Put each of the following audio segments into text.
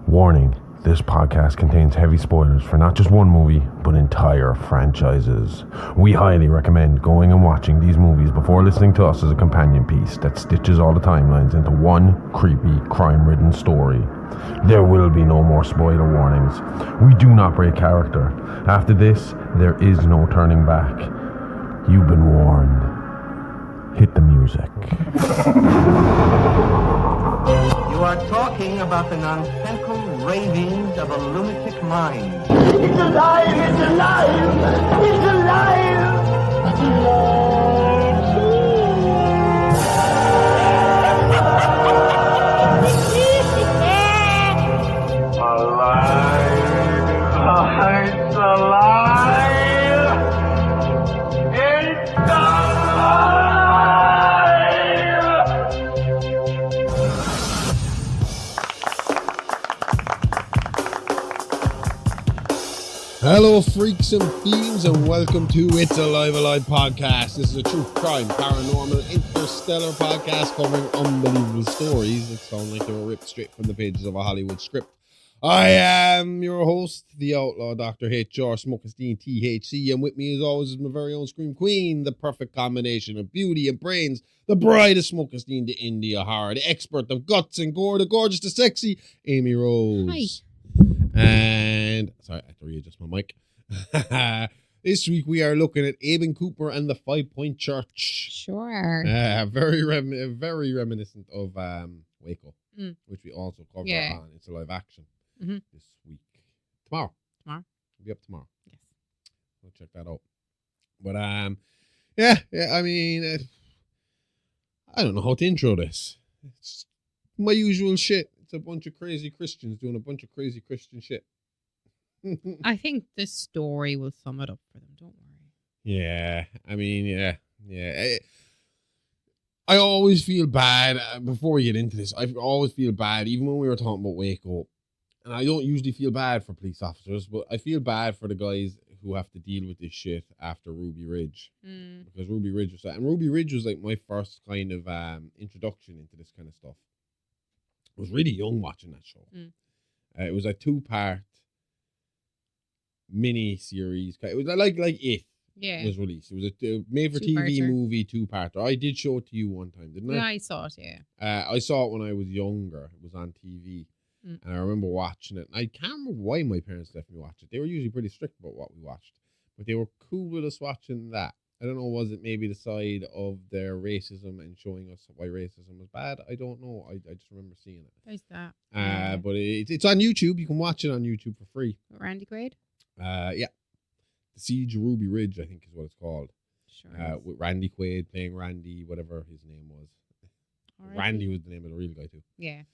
Warning, this podcast contains heavy spoilers for not just one movie, but entire franchises. We highly recommend going and watching these movies before listening to us as a companion piece that stitches all the timelines into one creepy, crime-ridden story. There will be no more spoiler warnings. We do not break character. After this, there is no turning back. You've been warned. Hit the music. You are talking about the nonsensical ravings of a lunatic mind. It's alive! It's alive! It's alive! It's alive! It's alive! It's alive! Hello, freaks and fiends, and welcome to It's Alive podcast. This is a true crime, paranormal, interstellar podcast covering unbelievable stories that sound like they were ripped straight from the pages of a Hollywood script. I am your host, the outlaw Dr. H.R. Smokestein THC, and with me as always is my very own Scream Queen, the perfect combination of beauty and brains, the bride of Smokestein, the India Horror, the expert of guts and gore, the gorgeous, the sexy, Amy Rose. Hi. And, sorry, I have to readjust my mic. This week we are looking at Abin Cooper and the 5 Point Church. Sure. Very reminiscent of Waco, which we also cover on It's a Live Action this week. Tomorrow. We'll be up tomorrow. Yes. We'll check that out. But, I mean, I don't know how to intro this. It's my usual shit. It's a bunch of crazy Christians doing a bunch of crazy Christian shit. I think the story will sum it up for them. Don't worry. Yeah. I mean, yeah. I always feel bad. Before we get into this, I always feel bad, even when we were talking about Waco. And I don't usually feel bad for police officers, but I feel bad for the guys who have to deal with this shit after Ruby Ridge. Because Ruby Ridge was that. And Ruby Ridge was like my first kind of introduction into this kind of stuff. I was really young watching that show. It was a 2-part mini series. It was like It was released. It was a made-for-TV movie 2-parter. I did show it to you one time, didn't I? Yeah, I saw it, yeah. I saw it when I was younger. It was on TV. And I remember watching it. I can't remember why my parents let me watch it. They were usually pretty strict about what we watched. But they were cool with us watching that. I don't know, was it maybe the side of their racism and showing us why racism was bad? I don't know. I just remember seeing it. There's that. But it's on YouTube. You can watch it on YouTube for free. Randy Quaid? Yeah. The Siege of Ruby Ridge, I think is what it's called. Sure. With Randy Quaid playing Randy, whatever his name was. Randy was the name of the real guy too. Yeah.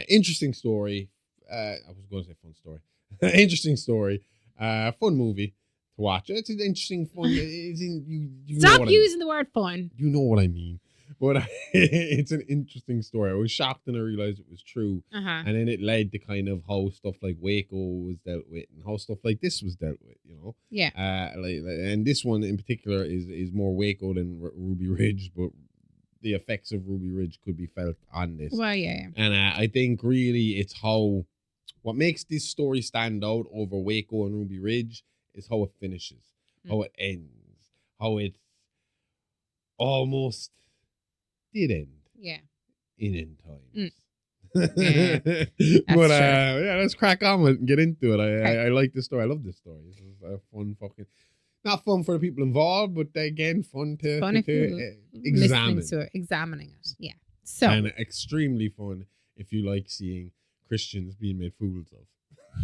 Interesting story. I was going to say fun story. Interesting story. Fun movie to watch. It's an interesting fun. You Stop using the word fun. You know what I mean. But it's an interesting story. I was shocked and I realized it was true. And then it led to kind of how stuff like Waco was dealt with and how stuff like this was dealt with, you know? Yeah. And this one in particular is more Waco than Ruby Ridge, but the effects of Ruby Ridge could be felt on this. Well, yeah. And I think really it's what makes this story stand out over Waco and Ruby Ridge is how it finishes, how it ends, how it almost did end. Yeah. In end times. But let's crack on with it and get into it. I like this story. I love this story. This is a fun not fun for the people involved, but again, fun to examine. To it, examining it. Yeah. So and extremely fun if you like seeing Christians being made fools of.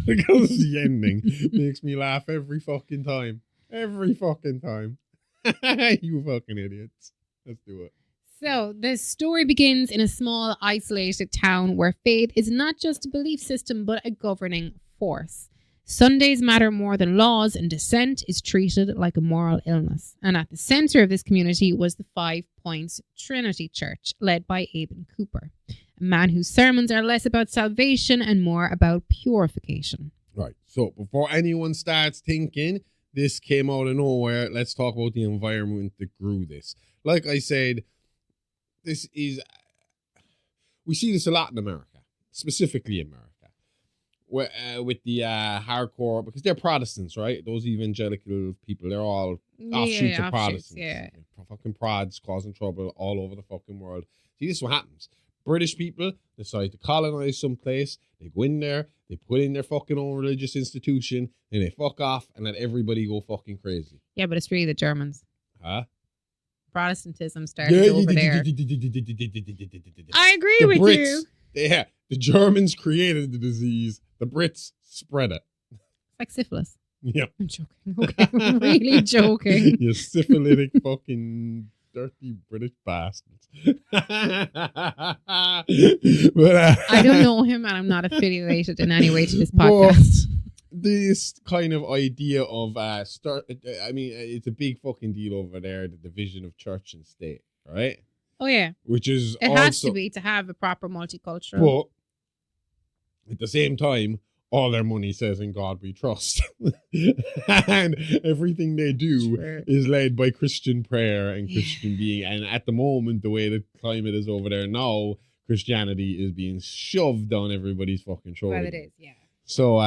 Because the ending makes me laugh every fucking time. Every fucking time. You fucking idiots. Let's do it. So the story begins in a small, isolated town where faith is not just a belief system, but a governing force. Sundays matter more than laws, and dissent is treated like a moral illness. And at the center of this community was the 5 Points Trinity Church, led by Abin Cooper, a man whose sermons are less about salvation and more about purification. Right. So before anyone starts thinking this came out of nowhere, let's talk about the environment that grew this. Like I said, we see this a lot in America, specifically America. with the hardcore, because they're Protestants, right? Those evangelical people, they're all offshoots of Protestants. Yeah. Fucking prods causing trouble all over the fucking world. See, this is what happens. British people decide to colonize some place. They go in there, they put in their fucking own religious institution, and they fuck off and let everybody go fucking crazy. Yeah, but it's really the Germans. Huh? Protestantism started over there. I agree The with Brits, you. Yeah, the Germans created the disease. The Brits spread it. It's like syphilis. Yep. I'm joking. Okay, I'm really joking. You syphilitic fucking dirty British bastards. But, I don't know him, and I'm not affiliated in any way to this podcast. This kind of idea of it's a big fucking deal over there, the division of church and state, right? Oh yeah, Which is it has to be to have a proper multicultural. But at the same time, all their money says in God we trust. And everything they do is led by Christian prayer and Christian being. And at the moment, the way the climate is over there now, Christianity is being shoved down everybody's fucking shoulder. Well, it is, yeah. So,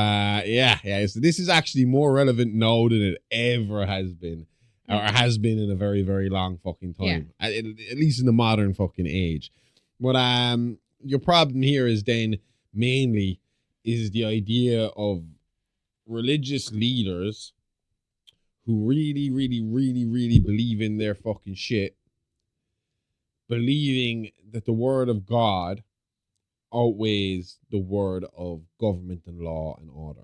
so this is actually more relevant now than it ever has been. Or has been in a very, very long fucking time. Yeah. At least in the modern fucking age. But your problem here is then mainly is the idea of religious leaders who really, really, really, really believe in their fucking shit, believing that the word of God outweighs the word of government and law and order.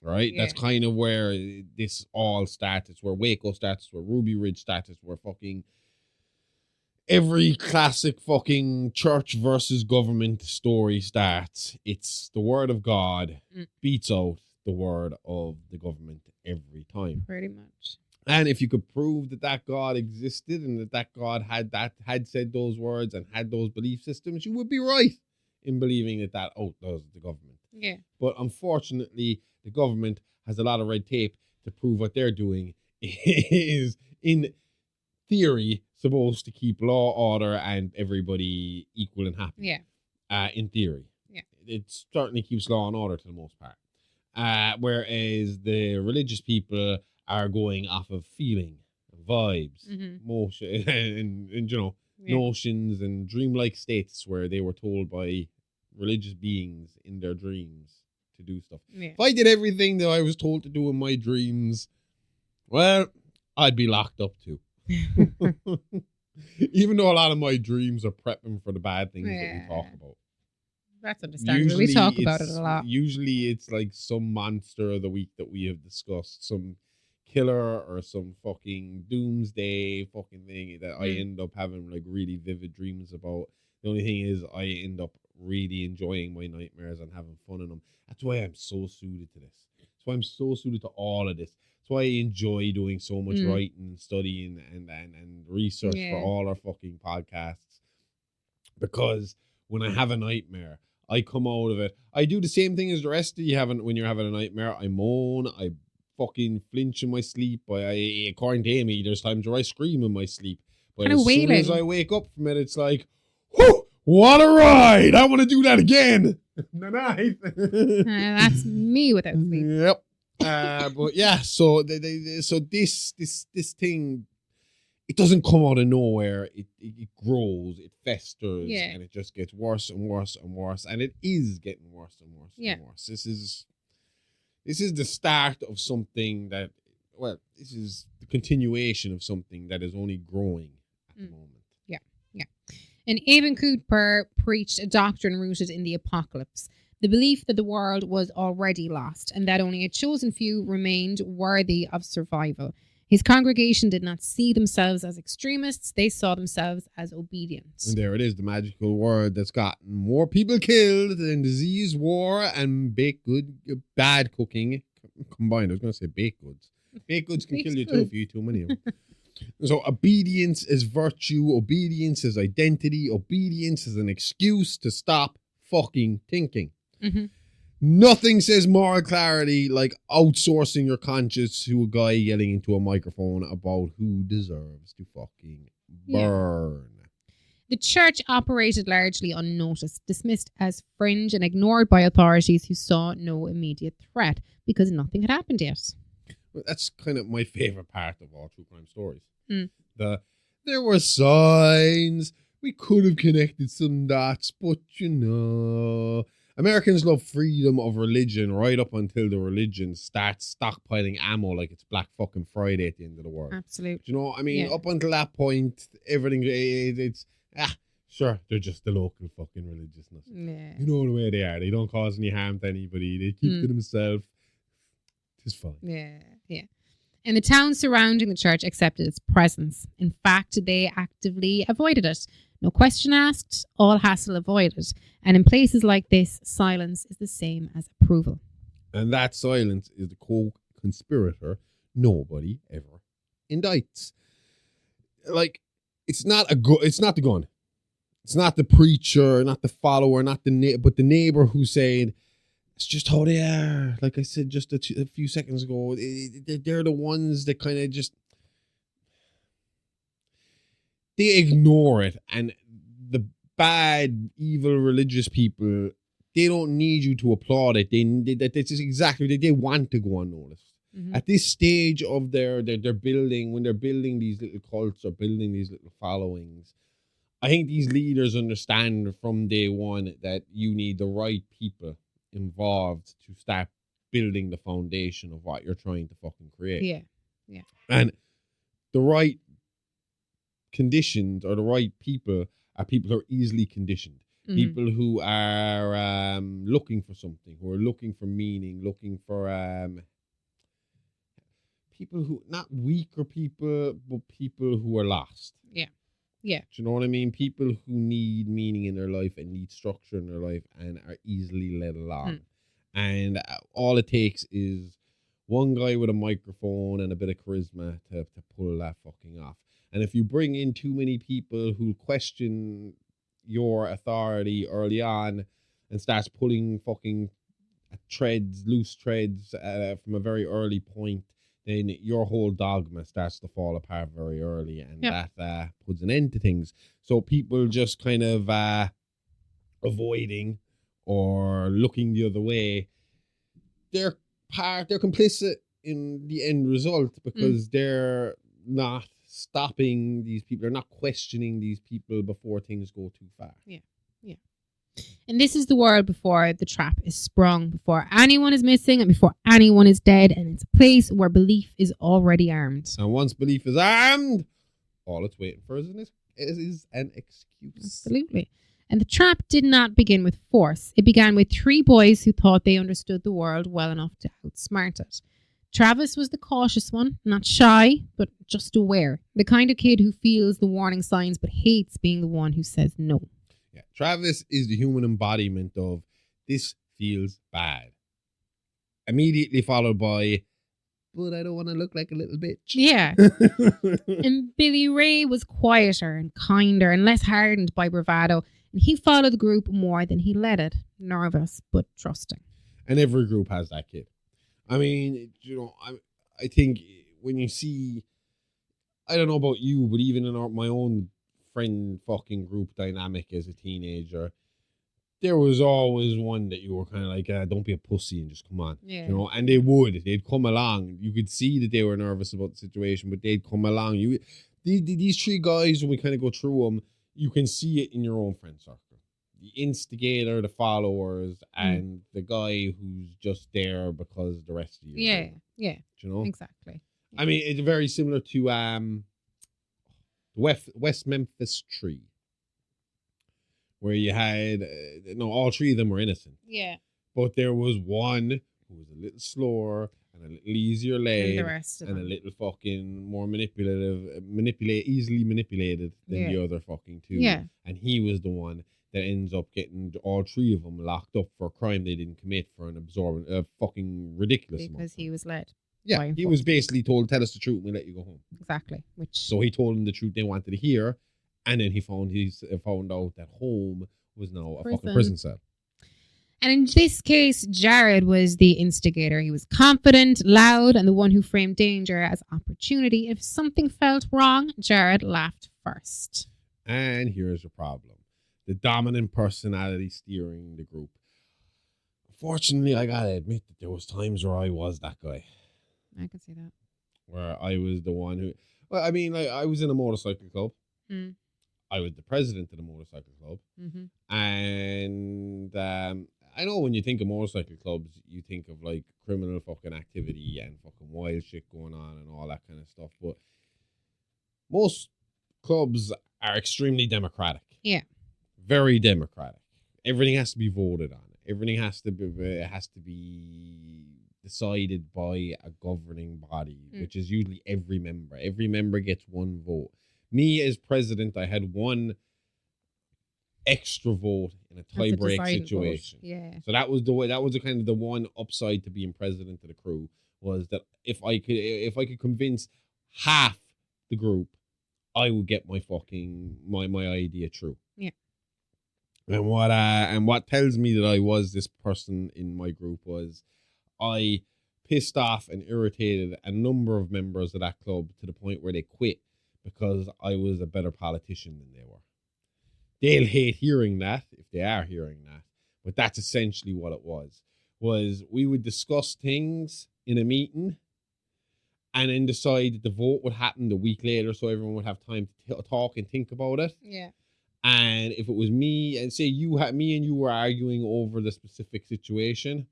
Right? Yeah. That's kind of where this all starts. It's where Waco starts, where Ruby Ridge starts, where fucking every classic fucking church versus government story starts. It's the word of God beats out the word of the government every time. Pretty much. And if you could prove that God existed and that God had said those words and had those belief systems, you would be right in believing that outdoes the government. Yeah. But unfortunately, the government has a lot of red tape to prove what they're doing is, in theory, supposed to keep law, order, and everybody equal and happy. Yeah. In theory. Yeah. It certainly keeps law and order to the most part. Whereas the religious people are going off of feeling, vibes, emotion, and notions and dreamlike states where they were told by religious beings in their dreams to do stuff. Yeah. If I did everything that I was told to do in my dreams, well, I'd be locked up too. Even though a lot of my dreams are prepping for the bad things that we talk about. That's understandable. We talk about it a lot. Usually it's like some monster of the week that we have discussed, some killer or some fucking doomsday fucking thing that I end up having like really vivid dreams about. The only thing is I end up really enjoying my nightmares and having fun in them. That's why I'm so suited to this. That's why I'm so suited to all of this. That's why I enjoy doing so much writing and studying and research for all our fucking podcasts. Because when I have a nightmare, I come out of it. I do the same thing as the rest of you when you're having a nightmare. I moan, I fucking flinch in my sleep. According to Amy, there's times where I scream in my sleep. But as soon as I wake up from it, it's like, whoo, what a ride! I want to do that again. Night. That's me without sleep. Yep. But yeah, so this thing, it doesn't come out of nowhere. It grows, it festers, and it just gets worse and worse and worse. And it is getting worse and worse and worse. This is the start of something that, this is the continuation of something that is only growing at the moment. Yeah, yeah. And Abin Cooper preached a doctrine rooted in the apocalypse, the belief that the world was already lost and that only a chosen few remained worthy of survival. His congregation did not see themselves as extremists. They saw themselves as obedient. And there it is, the magical word that's gotten more people killed than disease, war, and bad cooking combined. I was going to say baked goods. Baked goods can kill you too if you eat too many of them. So obedience is virtue. Obedience is identity. Obedience is an excuse to stop fucking thinking. Mm-hmm. Nothing says moral clarity like outsourcing your conscience to a guy yelling into a microphone about who deserves to fucking burn. The church operated largely unnoticed, dismissed as fringe and ignored by authorities who saw no immediate threat because nothing had happened yet. Well, that's kind of my favorite part of all true crime stories. Mm. There were signs. We could have connected some dots, but Americans love freedom of religion right up until the religion starts stockpiling ammo like it's Black fucking Friday at the end of the world. Absolutely. Do you know what I mean? Yeah. Up until that point, everything, sure, they're just the local fucking religiousness. Yeah. You know the way they are. They don't cause any harm to anybody. They keep to themselves. It's fine. Yeah. And the town surrounding the church accepted its presence. In fact, they actively avoided it. No question asked, all hassle avoided. And in places like this, silence is the same as approval. And that silence is the co-conspirator nobody ever indicts. Like, it's not the gun. It's not the preacher, not the follower, not the but the neighbor who's saying, it's just how they are. Like I said just a few seconds ago, they're the ones that kind of just, they ignore it. And the bad, evil, religious people, they don't need you to applaud it. That's exactly, they want to go unnoticed. Mm-hmm. At this stage of their building, when they're building these little cults or building these little followings, I think these leaders understand from day one that you need the right people involved to start building the foundation of what you're trying to fucking create. Yeah. And the right conditions or the right people are people who are easily conditioned. Mm-hmm. People who are looking for something, who are looking for meaning, looking for people who, not weaker people, but people who are lost. Yeah. Do you know what I mean? People who need meaning in their life and need structure in their life and are easily led along. And all it takes is one guy with a microphone and a bit of charisma to pull that fucking off. And if you bring in too many people who question your authority early on and starts pulling fucking loose threads from a very early point, then your whole dogma starts to fall apart very early, and that puts an end to things. So people just kind of avoiding or looking the other way, they're complicit in the end result because they're not stopping these people, they're not questioning these people before things go too far. Yeah. And this is the world before the trap is sprung, before anyone is missing and before anyone is dead. And it's a place where belief is already armed. And once belief is armed, all it's waiting for is an excuse. Absolutely. And the trap did not begin with force. It began with three boys who thought they understood the world well enough to outsmart it. Travis was the cautious one, not shy, but just aware. The kind of kid who feels the warning signs but hates being the one who says no. Yeah, Travis is the human embodiment of this feels bad. Immediately followed by, but I don't want to look like a little bitch. Yeah. And Billy Ray was quieter and kinder and less hardened by bravado. And he followed the group more than he led it. Nervous, but trusting. And every group has that kid. I mean, I think when you see, I don't know about you, but even in my own friend fucking group dynamic as a teenager, there was always one that you were kind of like, don't be a pussy and just come on. Yeah. You know, and they'd come along. You could see that they were nervous about the situation, but they'd come along. These three guys, when we kind of go through them, you can see it in your own friend circle. The instigator, the followers, and the guy who's just there because the rest of you. Yeah. Do you know? Exactly. Yeah. I mean, it's very similar to West Memphis Tree, where you had all three of them were innocent. Yeah. But there was one who was a little slower and a little easier led, the rest of and a them. little fucking more easily manipulated than the other fucking two. Yeah. And he was the one that ends up getting all three of them locked up for a crime they didn't commit for an fucking ridiculous amount. Because he was led. Yeah, he was basically told, tell us the truth and we'll let you go home. Exactly. So he told them the truth they wanted to hear, and then he found out that home was now a fucking prison cell. And in this case, Jared was the instigator. He was confident, loud, and the one who framed danger as opportunity. If something felt wrong, Jared laughed first. And here's the problem. The dominant personality steering the group. Unfortunately, I gotta admit that there was times where I was that guy. I can see that. Where I was the one who... Well, I mean, like, I was in a motorcycle club. Mm. I was the president of the motorcycle club. Mm-hmm. And I know when you think of motorcycle clubs, you think of, like, criminal fucking activity and fucking wild shit going on and all that kind of stuff. But most clubs are extremely democratic. Yeah. Very democratic. Everything has to be voted on. Everything has to be decided by a governing body, which is usually every member. Every member gets one vote. Me as president, I had one extra vote in a tie-break situation. Vote. Yeah. So that was the kind of the one upside to being president of the crew, was that if I could convince half the group, I would get my fucking my idea through. Yeah. And what tells me that I was this person in my group was I pissed off and irritated a number of members of that club to the point where they quit because I was a better politician than they were. They'll hate hearing that if they are hearing that, but that's essentially what it was we would discuss things in a meeting and then decide that the vote would happen the week later so everyone would have time to talk and think about it. Yeah. And if it was me, and say me and you were arguing over the specific situation,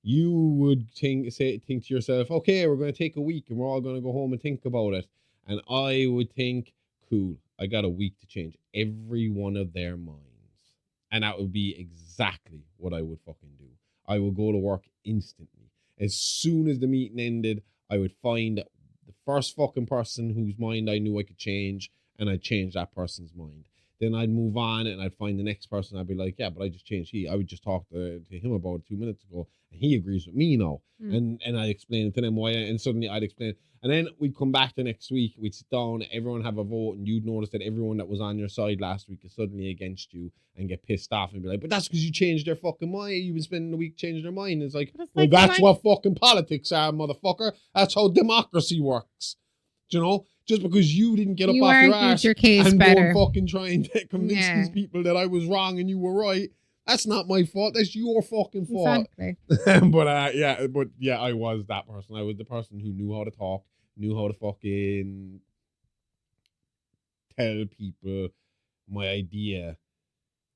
you would think to yourself, okay, we're going to take a week and we're all going to go home and think about it. And I would think, cool, I got a week to change every one of their minds. And that would be exactly what I would fucking do. I would go to work instantly. As soon as the meeting ended, I would find the first fucking person whose mind I knew I could change, and I'd change that person's mind. Then I'd move on and I'd find the next person. I'd be like, yeah, but I just changed. I would just talk to him about it 2 minutes ago, and he agrees with me now. And I'd explain it to them why, and suddenly I'd explain. And then we'd come back the next week. We'd sit down, everyone have a vote, and you'd notice that everyone that was on your side last week is suddenly against you and get pissed off and be like, but that's because you changed their fucking mind. You've been spending the week changing their mind. It's like, well, that's what fucking politics are, motherfucker. That's how democracy works. Do you know? Just because you didn't get up off your ass your case and better. go and fucking try and convince these people that I was wrong and you were right. That's not my fault. That's your fucking fault. Exactly. but I was that person. I was the person who knew how to talk, knew how to fucking tell people my idea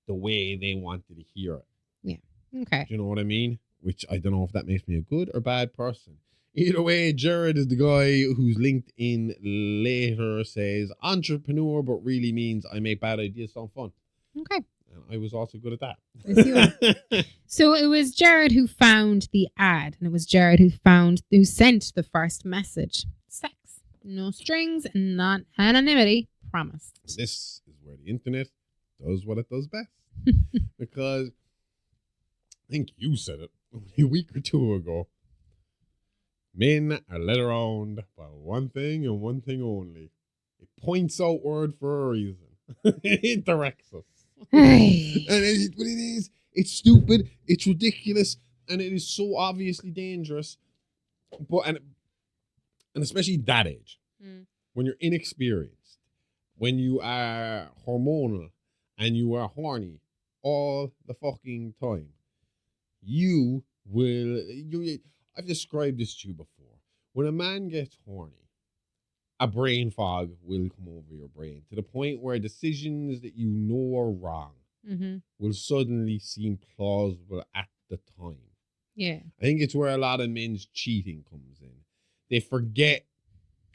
the way they wanted to hear it. Yeah. Okay. Do you know what I mean? Which I don't know if that makes me a good or bad person. Either way, Jared is the guy whose LinkedIn later says entrepreneur, but really means I make bad ideas sound fun. Okay. And I was also good at that. So it was Jared who found the ad, and it was Jared who sent the first message. Sex, no strings, not anonymity, promise. This is where the internet does what it does best. Because I think you said it a week or two ago. Men are led around by one thing and one thing only. It points outward for a reason. It directs us. It's stupid, it's ridiculous, and it is so obviously dangerous. And especially that age, when you're inexperienced, when you are hormonal and you are horny all the fucking time, I've described this to you before. When a man gets horny, a brain fog will come over your brain to the point where decisions that you know are wrong will suddenly seem plausible at the time. Yeah. I think it's where a lot of men's cheating comes in. They forget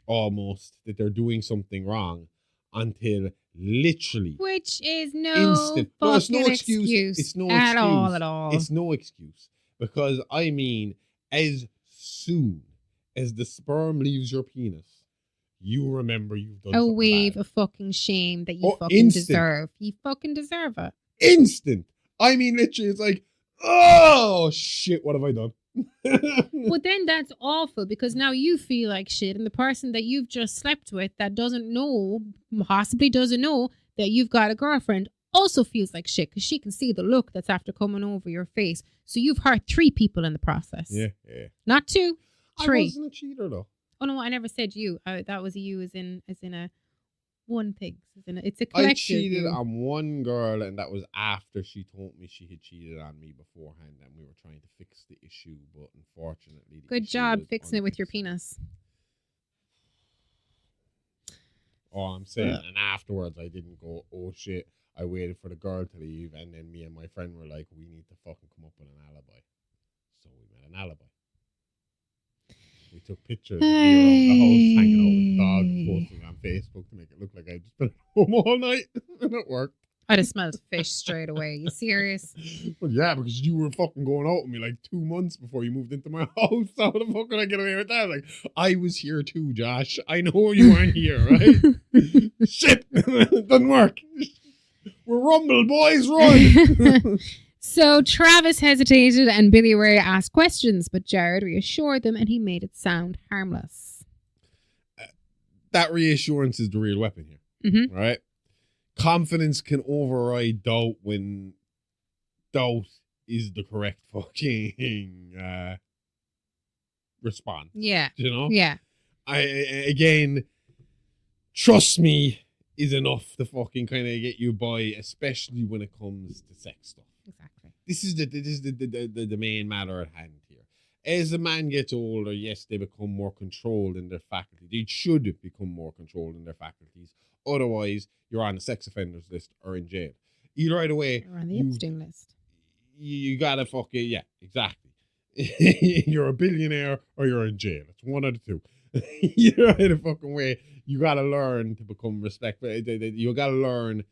almost that they're doing something wrong until literally, which is instant. No, it's no excuse. It's no excuse at all. It's no excuse. Because, I mean, as soon as the sperm leaves your penis, you remember you've done something wave bad. of fucking shame that you fucking deserve. You fucking deserve it. Instant. I mean, literally, it's like, oh, shit, what have I done? But then that's awful because now you feel like shit, and the person that you've just slept with that possibly doesn't know that you've got a girlfriend also feels like shit because she can see the look that's after coming over your face. So you've hurt 3 people in the process. Yeah. Not 2, 3. I wasn't a cheater though. Oh no, I never said you. That was a you as in a one thinks, isn't it? It's a collective I cheated view. on one girl, and that was after she told me she had cheated on me beforehand, and we were trying to fix the issue, but unfortunately, the Good issue job was fixing it with your unfixable. penis. All I'm saying, and afterwards, I didn't go, oh shit, I waited for the girl to leave, and then me and my friend were like, we need to fucking come up with an alibi. So we made an alibi. We took pictures of me around the house, hanging out with the dog, and posting it on Facebook to make it look like I just been at home all night, and it worked. I'd have smelled fish straight away. You serious? Well, yeah, because you were fucking going out with me like 2 months before you moved into my house. How the fuck could I get away with that? Like, I was here too, Josh. I know you weren't here, right? Shit, it doesn't work. We're rumble, boys, run. So Travis hesitated and Billy Ray asked questions, but Jared reassured them and he made it sound harmless. That reassurance is the real weapon here, Mm-hmm. right? Confidence can override doubt when doubt is the correct fucking response. Yeah. You know? Yeah. Again, trust me is enough to fucking kind of get you by, especially when it comes to sex stuff. Exactly. This is the main matter at hand here. As a man gets older, yes, they become more controlled in their faculties. They should become more controlled in their faculties. Otherwise, you're on the sex offenders list or in jail. Either way, Or on the Epstein list. you gotta fucking, yeah, exactly. You're a billionaire or you're in jail. It's one of the two. Either fucking way, you gotta learn to become respectful. You gotta learn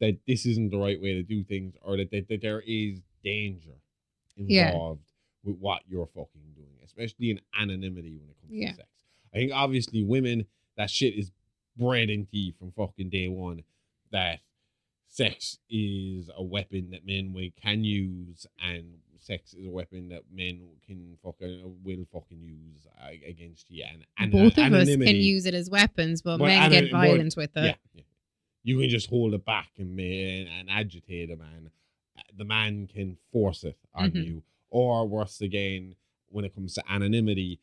that this isn't the right way to do things, or that there is danger involved with what you're fucking doing, especially in anonymity when it comes to sex. I think obviously women, that shit is bred into you from fucking day one, that sex is a weapon that men can use, and sex is a weapon that men will fucking use against you. And Both of us can use it as weapons, but men get violent with it. Yeah. You can just hold it back and agitate a man. The man can force it on you. Or worse again, when it comes to anonymity,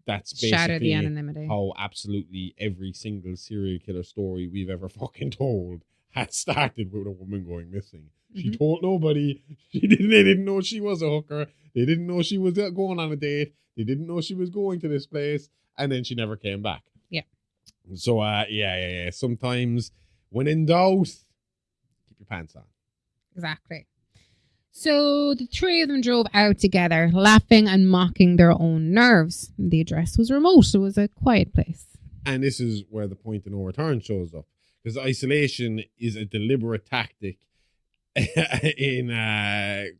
that's Shatter the basically anonymity. how absolutely every single serial killer story we've ever fucking told has started with a woman going missing. She told nobody. They didn't know she was a hooker. They didn't know she was going on a date. They didn't know she was going to this place. And then she never came back. Yeah. So, yeah. Sometimes when in doubt, keep your pants on. Exactly. So the three of them drove out together, laughing and mocking their own nerves. The address was remote. It was a quiet place. And this is where the point of no return shows up. Because isolation is a deliberate tactic in a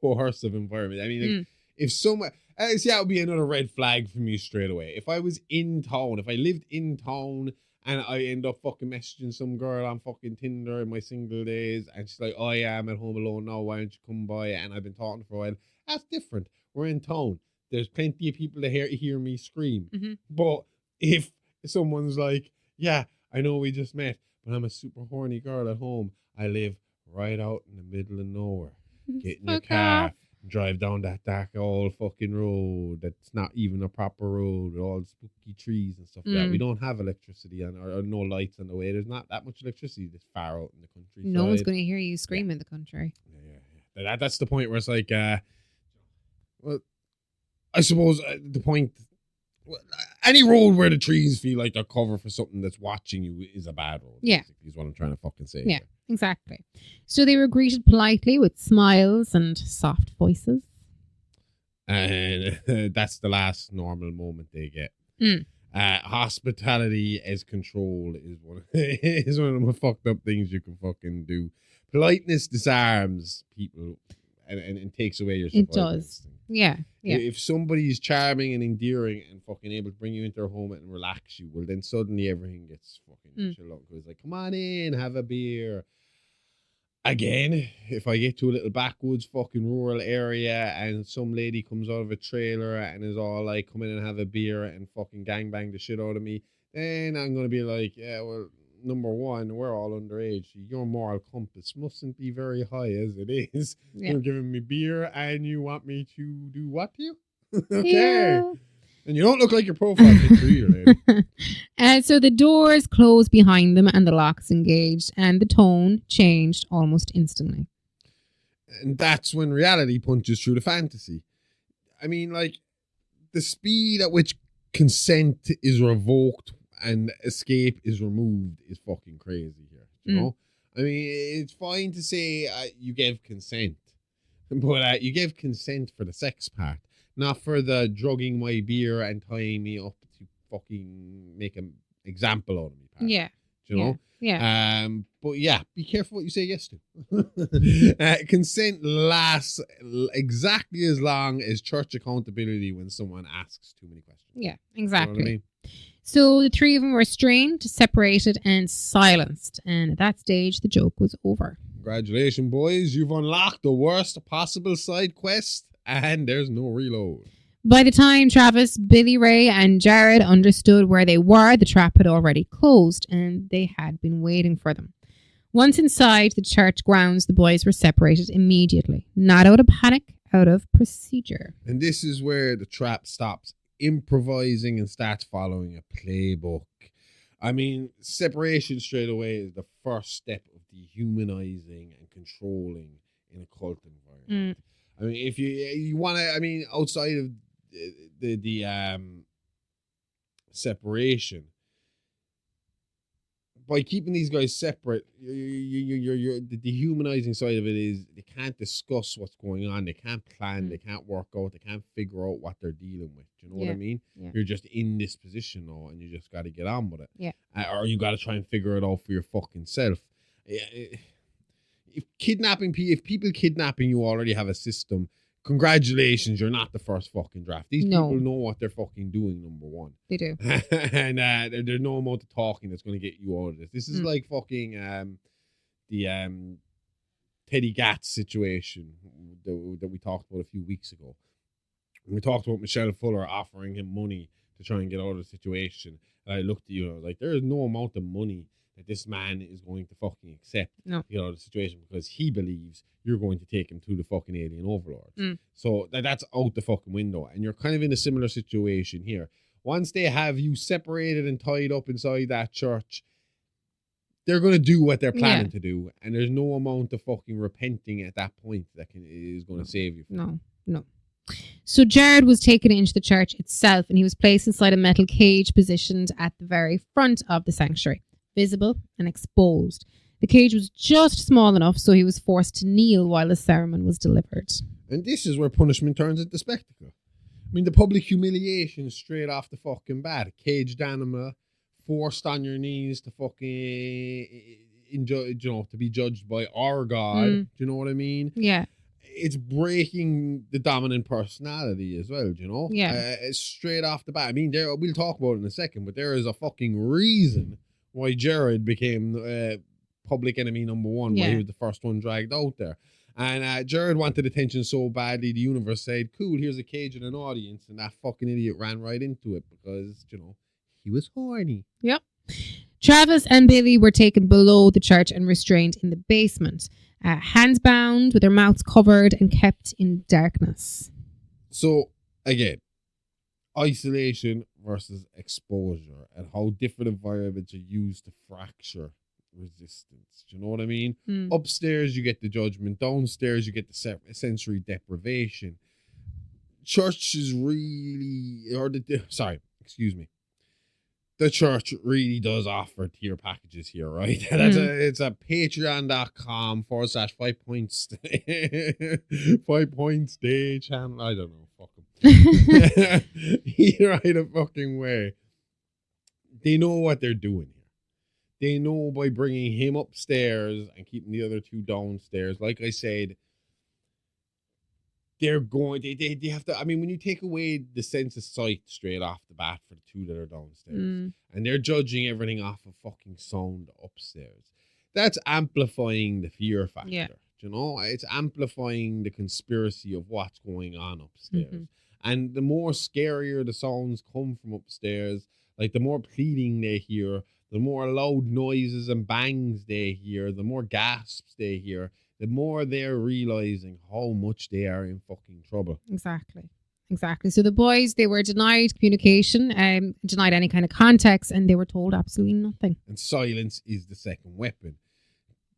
coercive environment. I mean, if someone... see, that would be another red flag for me straight away. If I was in town, if I lived in town and I end up fucking messaging some girl on fucking Tinder in my single days, and she's like, oh yeah, I'm at home alone now, why don't you come by? And I've been talking for a while. That's different. We're in town. There's plenty of people to hear me scream. But if someone's like, yeah, I know we just met, but I'm a super horny girl at home. I live right out in the middle of nowhere. Get in your car. Drive down that dark old fucking road that's not even a proper road with all the spooky trees and stuff like that. We don't have electricity or no lights on the way. There's not that much electricity this far out in the country. No one's going to hear you scream in the country. Yeah. That's the point where it's like, well, I suppose the point, any road where the trees feel like they're cover for something that's watching you is a bad road. Yeah. Is what I'm trying to fucking say. Yeah. Exactly. So they were greeted politely with smiles and soft voices. And that's the last normal moment they get. Hospitality as control is one of the most fucked up things you can fucking do. Politeness disarms people and takes away your survival. It does. Instinct. Yeah. If somebody is charming and endearing and fucking able to bring you into their home and relax you, well, then suddenly everything gets fucking chill out. It's like, come on in, have a beer. Again, if I get to a little backwoods fucking rural area and some lady comes out of a trailer and is all like, come in and have a beer and fucking gangbang the shit out of me, then I'm going to be like, yeah, well, number one, we're all underage. Your moral compass mustn't be very high as it is. Yeah. You're giving me beer and you want me to do what to you? Okay. Yeah. And you don't look like your profile picture either, lady. So the doors closed behind them and the locks engaged, and the tone changed almost instantly. And that's when reality punches through the fantasy. I mean, like, the speed at which consent is revoked and escape is removed is fucking crazy here. You know? I mean, it's fine to say you gave consent, but you gave consent for the sex part, not for the drugging my beer and tying me up to fucking make an example out of me part. Yeah. Do you know? Yeah. But yeah, be careful what you say yes to. Consent lasts exactly as long as church accountability when someone asks too many questions. Yeah, exactly. You know what I mean? So the three of them were restrained, separated, and silenced. And at that stage, the joke was over. Congratulations, boys. You've unlocked the worst possible side quest, and there's no reload. By the time Travis, Billy Ray, and Jared understood where they were, the trap had already closed, and they had been waiting for them. Once inside the church grounds, the boys were separated immediately. Not out of panic, out of procedure. And this is where the trap stops improvising and starts following a playbook. I mean, separation straight away is the first step of dehumanizing and controlling in a cult environment. I mean, if you want to, I mean, outside of the separation, by keeping these guys separate, you're the dehumanizing side of it is they can't discuss what's going on, they can't plan, they can't work out, they can't figure out what they're dealing with. Do you know what I mean? Yeah. You're just in this position now, and you just got to get on with it. Yeah. Or you got to try and figure it out for your fucking self. If people kidnapping you already have a system, congratulations, you're not the first fucking draft. These people know what they're fucking doing, number one. They do. And there's no amount of talking that's going to get you out of this. This is like fucking the Teddy Gatz situation that we talked about a few weeks ago. We talked about Michelle Fuller offering him money to try and get out of the situation. And I looked at you and I was like, there is no amount of money that this man is going to fucking accept to get out of the situation, because he believes you're going to take him to the fucking alien overlords. So that's out the fucking window. And you're kind of in a similar situation here. Once they have you separated and tied up inside that church, they're going to do what they're planning to do. And there's no amount of fucking repenting at that point that is going to save you. No. So Jared was taken into the church itself, and he was placed inside a metal cage positioned at the very front of the sanctuary, visible and exposed. The cage was just small enough so he was forced to kneel while the sermon was delivered. And this is where punishment turns into spectacle. I mean, the public humiliation straight off the fucking bat. A caged animal, forced on your knees to fucking, to be judged by our God. Do you know what I mean? Yeah. It's breaking the dominant personality as well, you know? Yeah. Straight off the bat. I mean, we'll talk about it in a second, but there is a fucking reason why Jared became public enemy number one, why he was the first one dragged out there. And Jared wanted attention so badly, the universe said, cool, here's a cage and an audience, and that fucking idiot ran right into it because, he was horny. Yep. Travis and Billy were taken below the church and restrained in the basement, hands bound with their mouths covered and kept in darkness. So, again, isolation versus exposure, and how different environments are used to fracture resistance. Do you know what I mean? Upstairs you get the judgment, downstairs you get the sensory deprivation. Church is really, the church really does offer tier packages here, right? It's a patreon.com/5 points 5 points day channel. I don't know, fuck them. Either fucking way, they know what they're doing here. They know by bringing him upstairs and keeping the other two downstairs, like I said, they're going, they have to, I mean, when you take away the sense of sight straight off the bat for the two that are downstairs, and they're judging everything off of fucking sound upstairs, that's amplifying the fear factor. Yeah. You know, it's amplifying the conspiracy of what's going on upstairs. And the more scarier the sounds come from upstairs, like the more pleading they hear, the more loud noises and bangs they hear, the more gasps they hear, the more they're realizing how much they are in fucking trouble. Exactly. exactly. So the boys, they were denied communication, denied any kind of context, and they were told absolutely nothing. And silence is the second weapon.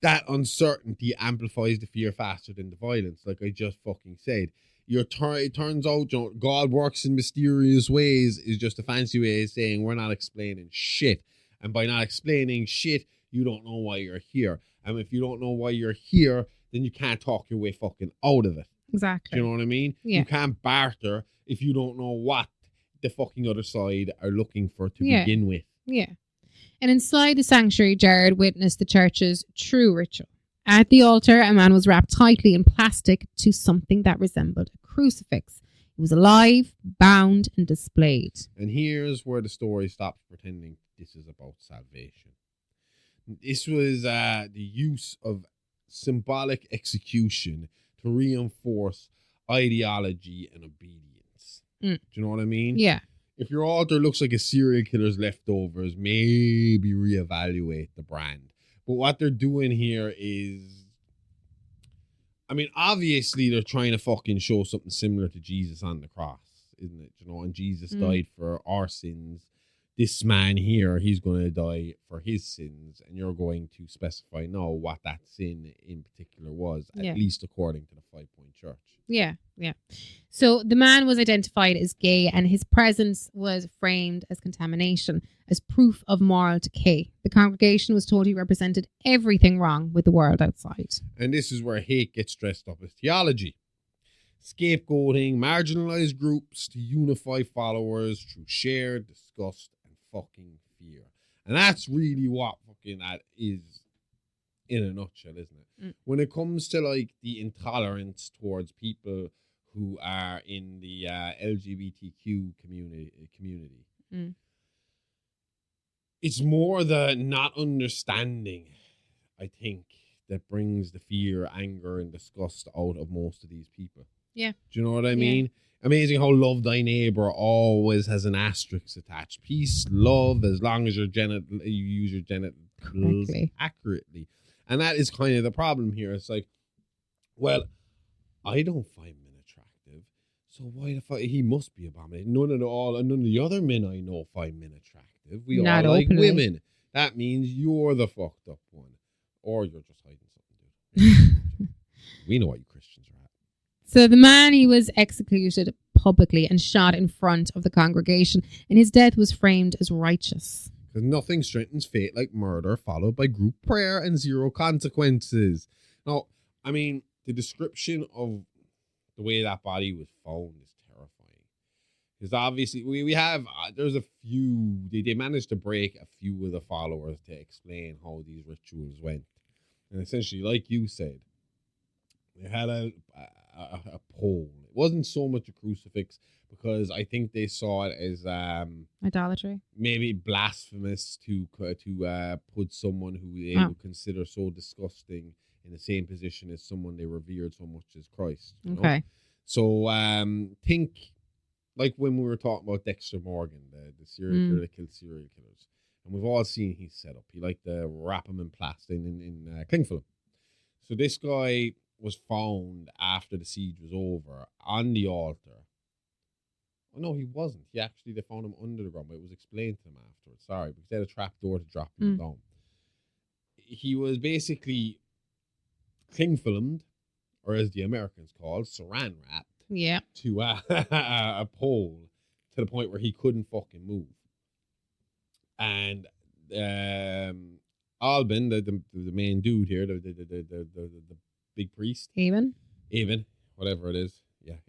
That uncertainty amplifies the fear faster than the violence, like I just fucking said. It turns out, you know, God works in mysterious ways is just a fancy way of saying we're not explaining shit. And by not explaining shit, you don't know why you're here. And if you don't know why you're here, then you can't talk your way fucking out of it. Exactly. Do you know what I mean? Yeah. You can't barter if you don't know what the fucking other side are looking for to begin with. Yeah. And inside the sanctuary, Jared witnessed the church's true ritual. At the altar, a man was wrapped tightly in plastic to something that resembled a crucifix. It was alive, bound, and displayed. And here's where the story stops pretending this is about salvation. This was the use of symbolic execution to reinforce ideology and obedience. Do you know what I mean? Yeah. If your altar looks like a serial killer's leftovers, maybe reevaluate the brand. But what they're doing here is, I mean, obviously they're trying to fucking show something similar to Jesus on the cross, isn't it? You know, and Jesus died for our sins. This man here, he's going to die for his sins, and you're going to specify now what that sin in particular was, at least according to the 5 Point Church. Yeah. So the man was identified as gay, and his presence was framed as contamination, as proof of moral decay. The congregation was told he represented everything wrong with the world outside. And this is where hate gets dressed up as theology. Scapegoating marginalized groups to unify followers through shared disgust and fucking fear. And that's really what fucking that is in a nutshell, isn't it? When it comes to like the intolerance towards people who are in the LGBTQ community, it's more the not understanding, I think, that brings the fear, anger, and disgust out of most of these people. Yeah. Do you know what I mean? Amazing how love thy neighbor always has an asterisk attached. Peace, love, as long as you use your genitals accurately. And that is kind of the problem here. It's like, well, I don't find men attractive, so why the fuck he must be abominable? None of the other men I know find men attractive. We Not all like openly. women. That means you're the fucked up one, or you're just hiding something, dude. We know what you Christians are at. So the man, he was executed publicly and shot in front of the congregation, and his death was framed as righteous. Because nothing strengthens fate like murder, followed by group prayer and zero consequences. Now, I mean, the description of the way that body was found is terrifying. Because obviously, we have, there's a few, they managed to break a few of the followers to explain how these rituals went. And essentially, like you said, they had a pole. It wasn't so much a crucifix, because I think they saw it as Idolatry. maybe blasphemous to put someone who they would consider so disgusting in the same position as someone they revered so much as Christ. Okay. Know? So think like when we were talking about Dexter Morgan, the serial killer that killed serial killers, and we've all seen his setup. He liked to wrap him in plastic in cling film. So this guy was found after the siege was over on the altar. Oh, no, he wasn't. They found him under the ground, but it was explained to him afterwards. Sorry, because they had a trap door to drop him down. He was basically cling filmed, or as the Americans call, saran wrapped, to a pole to the point where he couldn't fucking move. And Albin, the main dude here, the big priest, Abin, whatever it is,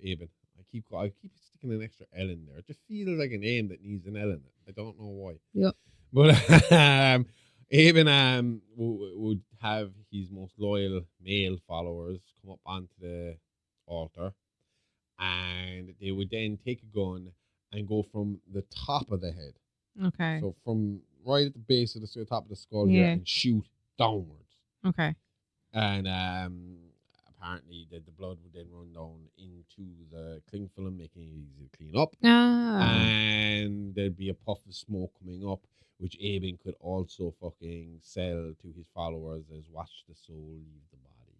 Abin. I keep sticking an extra L in there. It just feels like a name that needs an L in it. I don't know why. Yep. But Abin would have his most loyal male followers come up onto the altar, and they would then take a gun and go from the top of the head. Okay. So from right at the base of the top of the skull here, and shoot downwards. Okay. And apparently the blood would then run down into the cling film, making it easy to clean up. And there'd be a puff of smoke coming up, which Abin could also fucking sell to his followers as watch the soul leave the body.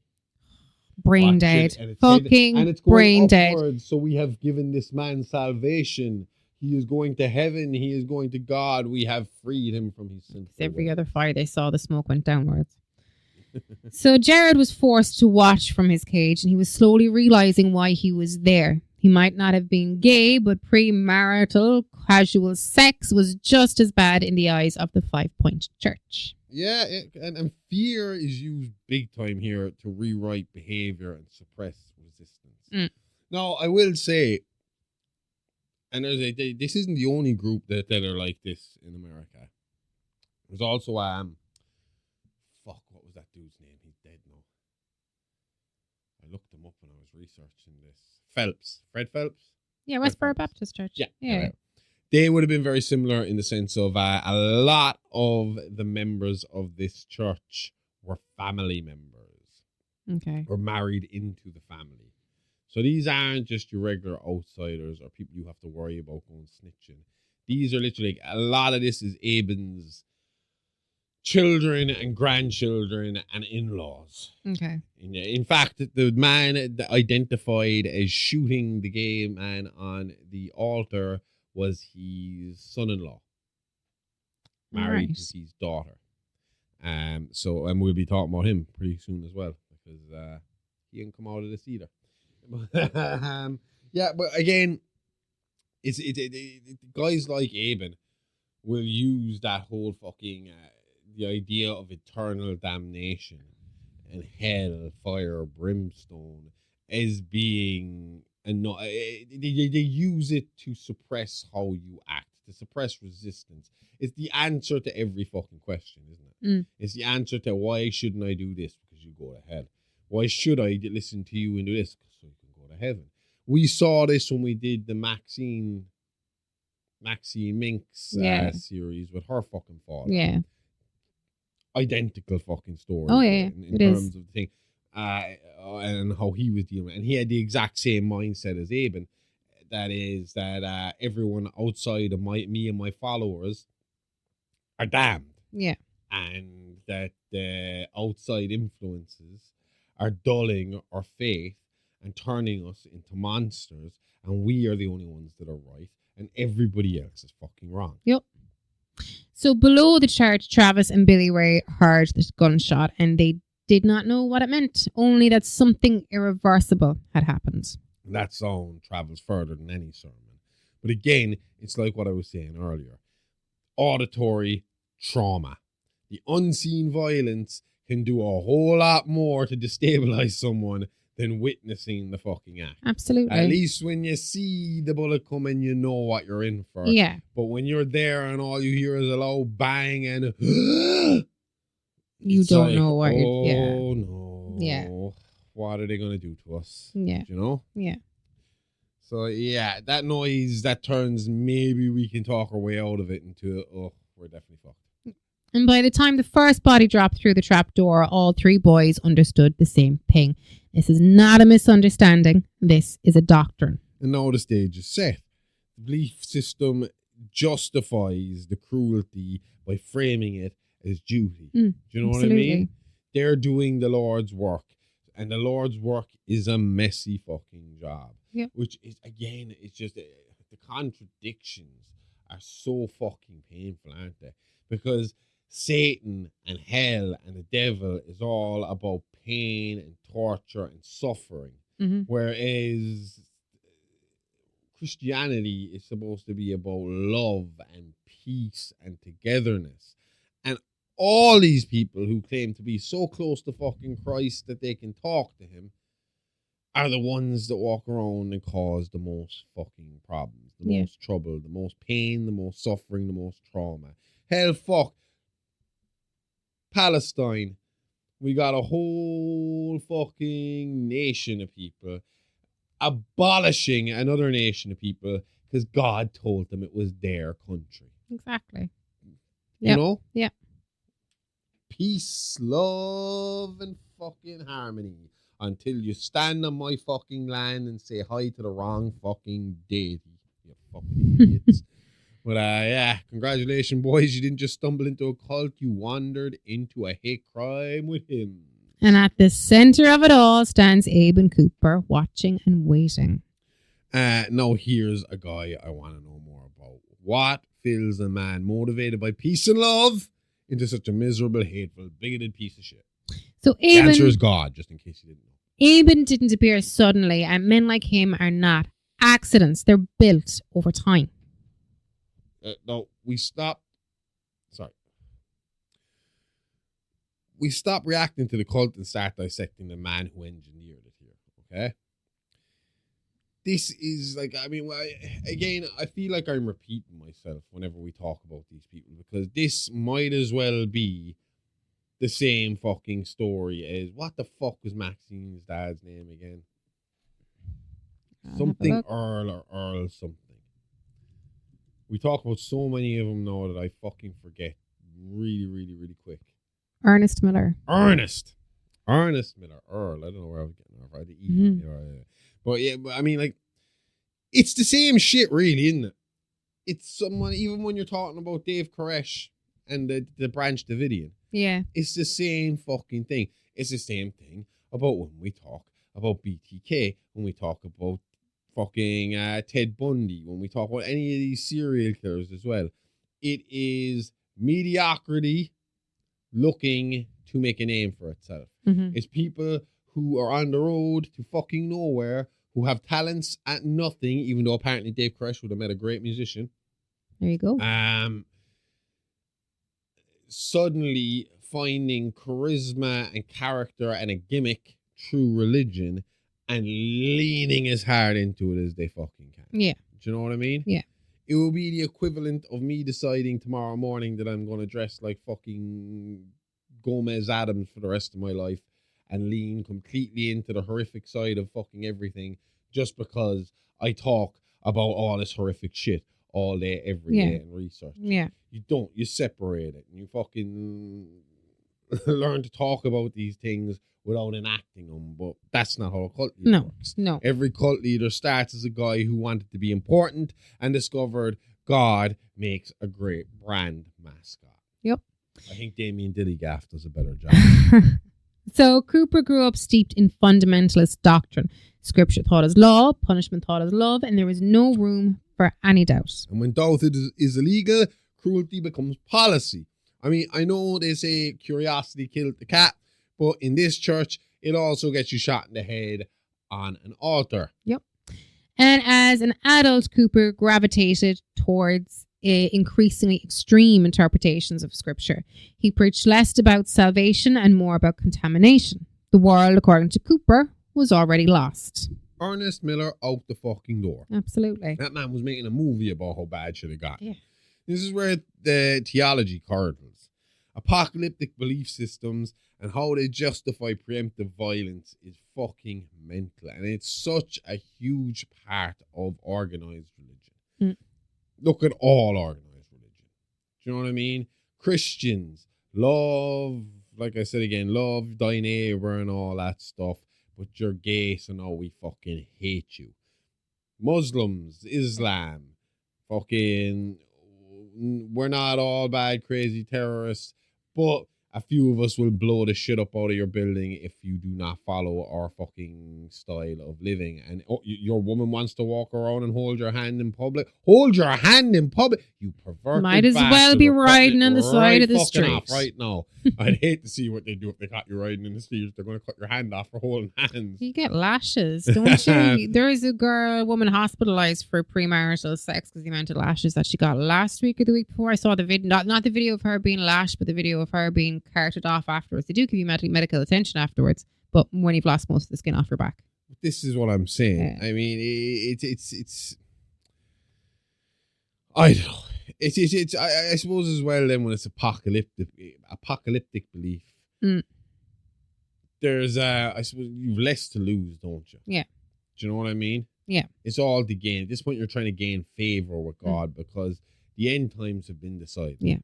Brain watch dead. it, and it's Fucking and it's going brain dead. upwards. So we have given this man salvation. He is going to heaven. He is going to God. We have freed him from his sin. Every other fire they saw, the smoke went downwards. So Jared was forced to watch from his cage, and he was slowly realizing why he was there. He might not have been gay, but premarital casual sex was just as bad in the eyes of the 5 Points Church. Yeah, and fear is used big time here to rewrite behavior and suppress resistance. Now, I will say, and this isn't the only group that are like this in America. There's also what was that dude's name? He's dead now. I looked him up when I was researching this. Fred Phelps. Yeah, Westboro Baptist Church. Yeah. They would have been very similar in the sense of a lot of the members of this church were family members. Okay. Or married into the family. So these aren't just your regular outsiders or people you have to worry about going snitching. These are literally, a lot of this is Abin's children and grandchildren and in-laws. Okay. In fact, the man identified as shooting the gay man on the altar was his son-in-law, married to his daughter. And we'll be talking about him pretty soon as well, because he didn't come out of this either. But again, it's guys like Abin will use that whole fucking the idea of eternal damnation and hell, fire, brimstone as being they use it to suppress how you act, to suppress resistance. It's the answer to every fucking question, isn't it? It's the answer to why shouldn't I do this because you go to hell. Why should I listen to you and do this so you can go to heaven? We saw this when we did the Maxine Minx series with her fucking father. Yeah. Identical fucking story. Oh, yeah. In terms of the thing. And how he was dealing with it. And he had the exact same mindset as Abin. That is that everyone outside of me and my followers are damned. Yeah. And that the outside influences are dulling our faith and turning us into monsters. And we are the only ones that are right. And everybody else is fucking wrong. Yep. So below the church, Travis and Billy Ray heard this gunshot and they did not know what it meant, only that something irreversible had happened. And that sound travels further than any sermon. But again, it's like what I was saying earlier. Auditory trauma. The unseen violence can do a whole lot more to destabilize someone than witnessing the fucking act. Absolutely. At least when you see the bullet coming, you know what you're in for. Yeah. But when you're there and all you hear is a loud bang and you don't know what oh no. Yeah. What are they going to do to us? Yeah. You know? Yeah. So yeah, that noise that turns, maybe we can talk our way out of it into, we're definitely fucked. And by the time the first body dropped through the trap door, all three boys understood the same thing. This is not a misunderstanding. This is a doctrine. And now the stage is set. The belief system justifies the cruelty by framing it as duty. Do you know absolutely. what I mean? They're doing the Lord's work. And the Lord's work is a messy fucking job. Yep. Which is, again, it's just the contradictions are so fucking painful, aren't they? Because Satan and hell and the devil is all about pain and torture and suffering. Mm-hmm. Whereas Christianity is supposed to be about love and peace and togetherness. And all these people who claim to be so close to fucking Christ that they can talk to him are the ones that walk around and cause the most fucking problems, the most trouble, the most pain, the most suffering, the most trauma. Hell, fuck. Palestine. We got a whole fucking nation of people abolishing another nation of people because God told them it was their country. Exactly. You know? Yeah. Peace, love, and fucking harmony until you stand on my fucking land and say hi to the wrong fucking deity. You fucking idiots. But yeah, congratulations, boys. You didn't just stumble into a cult. You wandered into a hate crime with him. And at the center of it all stands Abin Cooper, watching and waiting. Now here's a guy I want to know more about. What fills a man motivated by peace and love into such a miserable, hateful, bigoted piece of shit? So The answer is Abin, God, just in case you didn't know. Abin didn't appear suddenly, and men like him are not accidents. They're built over time. No, we stop reacting to the cult and start dissecting the man who engineered it here, okay? This is like, I mean, again, I feel like I'm repeating myself whenever we talk about these people, because this might as well be the same fucking story as, what the fuck was Maxine's dad's name again? Something Earl or Earl something. We talk about so many of them now that I fucking forget really, really, really quick. Ernest Miller. Ernest Miller. Earl. I don't know where I was getting off. The E. But yeah, I mean, like, it's the same shit, really, isn't it? It's someone, even when you're talking about Dave Koresh and the Branch Davidian. Yeah. It's the same fucking thing. It's the same thing about when we talk about BTK, when we talk about fucking Ted Bundy, when we talk about any of these serial killers as well. It is mediocrity looking to make a name for itself. Mm-hmm. It's people who are on the road to fucking nowhere, who have talents at nothing, even though apparently Dave Koresh would have met a great musician. There you go. Suddenly finding charisma and character and a gimmick through religion and leaning as hard into it as they fucking can. Yeah. Do you know what I mean? Yeah. It will be the equivalent of me deciding tomorrow morning that I'm going to dress like fucking Gomez Adams for the rest of my life and lean completely into the horrific side of fucking everything just because I talk about all this horrific shit all day, every day and research. Yeah. You don't. You separate it. And you fucking learn to talk about these things without enacting them. But that's not how a cult leader works. No. Every cult leader starts as a guy who wanted to be important and discovered God makes a great brand mascot. Yep. I think Damien Dillygaff does a better job. So Cooper grew up steeped in fundamentalist doctrine. Scripture taught as law, punishment taught as love, and there was no room for any doubt. And when doubt is illegal, cruelty becomes policy. I mean, I know they say curiosity killed the cat, but in this church, it also gets you shot in the head on an altar. Yep. And as an adult, Cooper gravitated towards increasingly extreme interpretations of Scripture. He preached less about salvation and more about contamination. The world, according to Cooper, was already lost. Ernest Miller out the fucking door. Absolutely. That man was making a movie about how bad shit it got. Yeah. This is where the theology curdles. Apocalyptic belief systems and how they justify preemptive violence is fucking mental. And it's such a huge part of organized religion. Look at all organized religion. Do you know what I mean? Christians, love, like I said again, love thy neighbor and all that stuff. But you're gay, so now we fucking hate you. Muslims, Islam, fucking, we're not all bad, crazy terrorists, but a few of us will blow the shit up out of your building if you do not follow our fucking style of living. And your woman wants to walk around and hold your hand in public. Hold your hand in public, you pervert. Might as well be riding on the side of the street right now. I'd hate to see what they do if they caught you riding in the street. They're going to cut your hand off for holding hands. You get lashes, don't you? There is a woman hospitalized for premarital sex because the amount of lashes that she got last week or the week before. I saw the video, not the video of her being lashed, but the video of her being carted off afterwards. They do give you medical attention afterwards, but when you've lost most of the skin off your back. This is what I'm saying. I mean, it's I don't know. It's I suppose as well then when it's apocalyptic belief, there's I suppose you've less to lose, don't you? Yeah. Do you know what I mean? Yeah. It's all to gain. At this point, you're trying to gain favor with God because the end times have been decided. Yeah.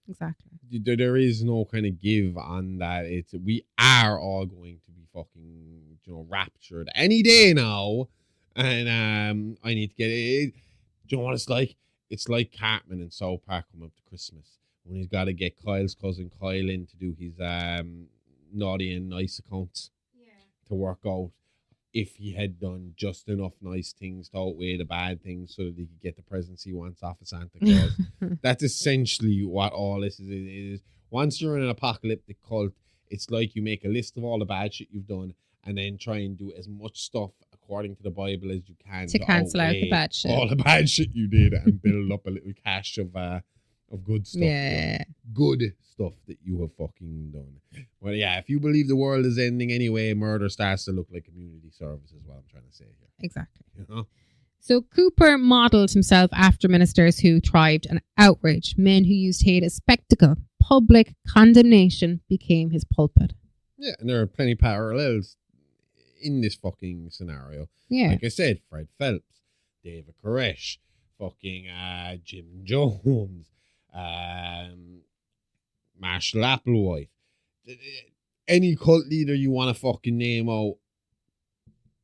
Exactly. There is no kind of give on that. We are all going to be fucking, raptured any day now, and I need to get it. Do you know what it's like? It's like Cartman in South Park coming up to Christmas when he's got to get Kyle's cousin Kyle in to do his naughty and nice accounts to work out if he had done just enough nice things to outweigh the bad things so that he could get the presents he wants off of Santa Claus. That's essentially what all this is. It is. Once you're in an apocalyptic cult, it's like you make a list of all the bad shit you've done and then try and do as much stuff according to the Bible as you can to cancel out the bad shit. all the bad shit you did and build up a little cache of good stuff. Yeah. Good stuff that you have fucking done. Well, yeah, if you believe the world is ending anyway, murder starts to look like community service is what I'm trying to say here. Exactly. You know? So Cooper modelled himself after ministers who thrived on outrage. Men who used hate as spectacle. Public condemnation became his pulpit. Yeah, and there are plenty of parallels in this fucking scenario. Yeah. Like I said, Fred Phelps, David Koresh, fucking Jim Jones, Marshall Applewhite. Any cult leader you want to fucking name out,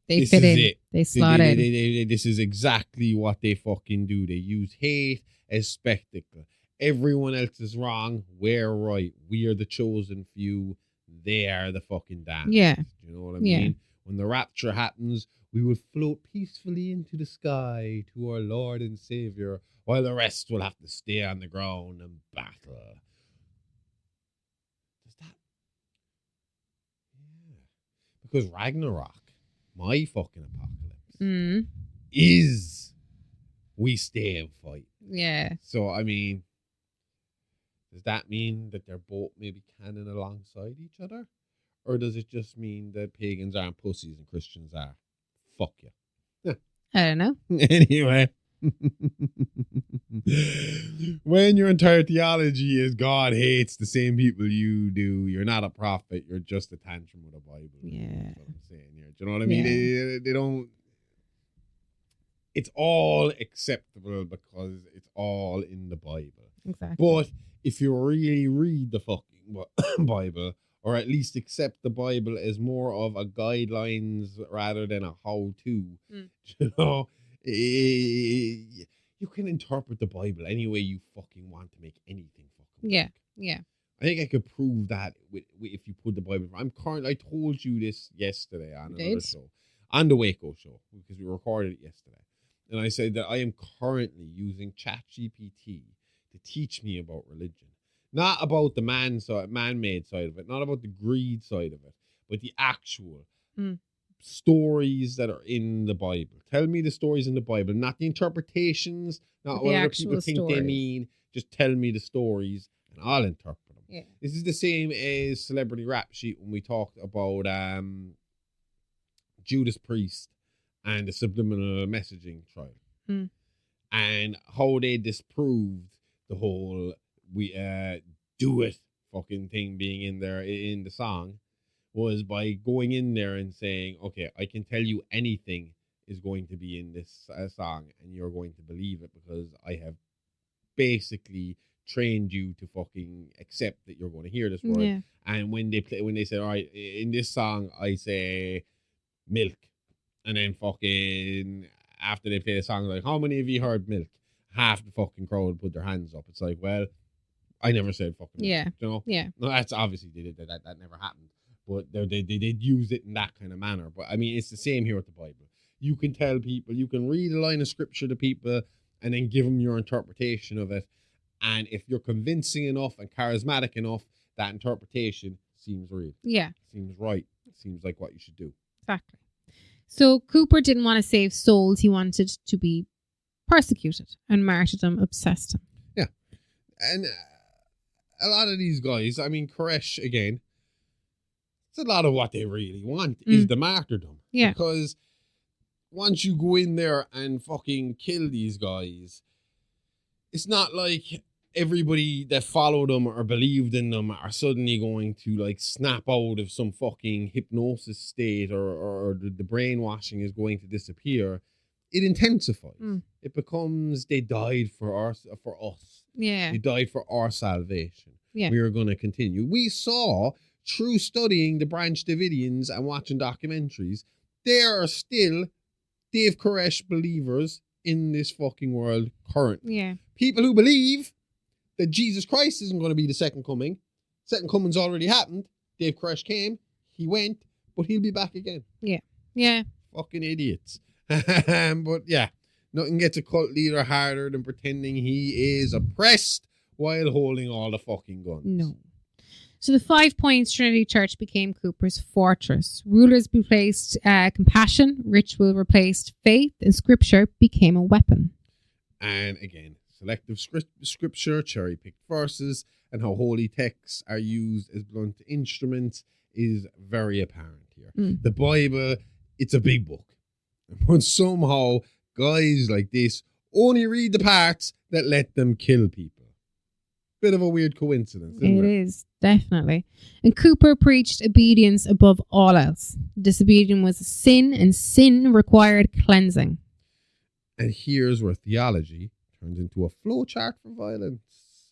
They fit in. They slot in. This is exactly what they fucking do. They use hate as spectacle. Everyone else is wrong. We're right. We are the chosen few. They are the fucking damned. Yeah. You know what I mean? When the rapture happens, we will float peacefully into the sky to our Lord and Savior, while the rest will have to stay on the ground and battle. Does that? Yeah. Because Ragnarok, my fucking apocalypse, is we stay and fight. Yeah. So, I mean, does that mean that they're both maybe canon alongside each other? Or does it just mean that pagans aren't pussies and Christians are? Fuck you. I don't know. Anyway. When your entire theology is God hates the same people you do, you're not a prophet, you're just a tantrum with a Bible. Yeah. That's what I'm saying here. Do you know what I mean? They don't... It's all acceptable because it's all in the Bible. Exactly. But if you really read the fucking Bible, or at least accept the Bible as more of a guidelines rather than a how-to, you know, you can interpret the Bible any way you fucking want to make anything fucking work. Yeah. I think I could prove that if you put the Bible. I told you this yesterday on another show, on the Waco show, because we recorded it yesterday. And I said that I am currently using ChatGPT to teach me about religion. Not about the man-made side of it, not about the greed side of it, but the actual stories that are in the Bible. Tell me the stories in the Bible, not the interpretations, not what other people think they mean. Just tell me the stories and I'll interpret them. Yeah. This is the same as Celebrity Rap Sheet when we talked about Judas Priest and the subliminal messaging trial. And how they disproved the whole do it fucking thing being in there in the song was by going in there and saying, okay, I can tell you anything is going to be in this song and you're going to believe it because I have basically trained you to fucking accept that you're going to hear this word. Yeah. And when they said, all right, in this song I say milk, and then fucking after they play the song, like, how many of you heard milk? Half the fucking crowd put their hands up. It's like, well, I never said fucking milk. Yeah. You know? Yeah. No, that's obviously that never happened. But they did use it in that kind of manner. But I mean, it's the same here with the Bible. You can tell people, you can read a line of scripture to people and then give them your interpretation of it. And if you're convincing enough and charismatic enough, that interpretation seems real. Yeah. Seems right. Seems like what you should do. Exactly. So Cooper didn't want to save souls. He wanted to be persecuted, and martyrdom obsessed him. Yeah. And a lot of these guys, I mean, Koresh, again, it's a lot of what they really want is the martyrdom. Yeah. Because once you go in there and fucking kill these guys, it's not like everybody that followed them or believed in them are suddenly going to like snap out of some fucking hypnosis state or the brainwashing is going to disappear. It intensifies. It becomes they died for us. Yeah. They died for our salvation. Yeah. We are going to continue. We saw through studying the Branch Davidians and watching documentaries, there are still Dave Koresh believers in this fucking world currently. Yeah. People who believe that Jesus Christ isn't going to be the second coming. Second coming's already happened. Dave Koresh came, he went, but he'll be back again. Yeah. Fucking idiots. But yeah, nothing gets a cult leader harder than pretending he is oppressed while holding all the fucking guns. No. So the 5 Points Trinity Church became Cooper's fortress. Rulers replaced compassion, ritual replaced faith, and scripture became a weapon. And again, selective scripture, cherry-picked verses, and how holy texts are used as blunt instruments is very apparent here. The Bible, it's a big book. But somehow, guys like this only read the parts that let them kill people. Bit of a weird coincidence, isn't it? It is, definitely. And Cooper preached obedience above all else. Disobedience was a sin, and sin required cleansing. And here's where theology turns into a flowchart for violence.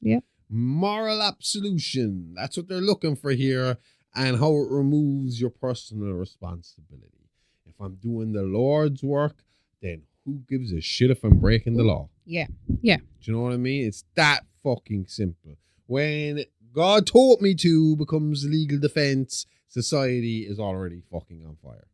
Yep. Moral absolution. That's what they're looking for here, and how it removes your personal responsibility. If I'm doing the Lord's work, then who gives a shit if I'm breaking the law? Yeah. Do you know what I mean? It's that fucking simple. When God told me to becomes legal defense, society is already fucking on fire.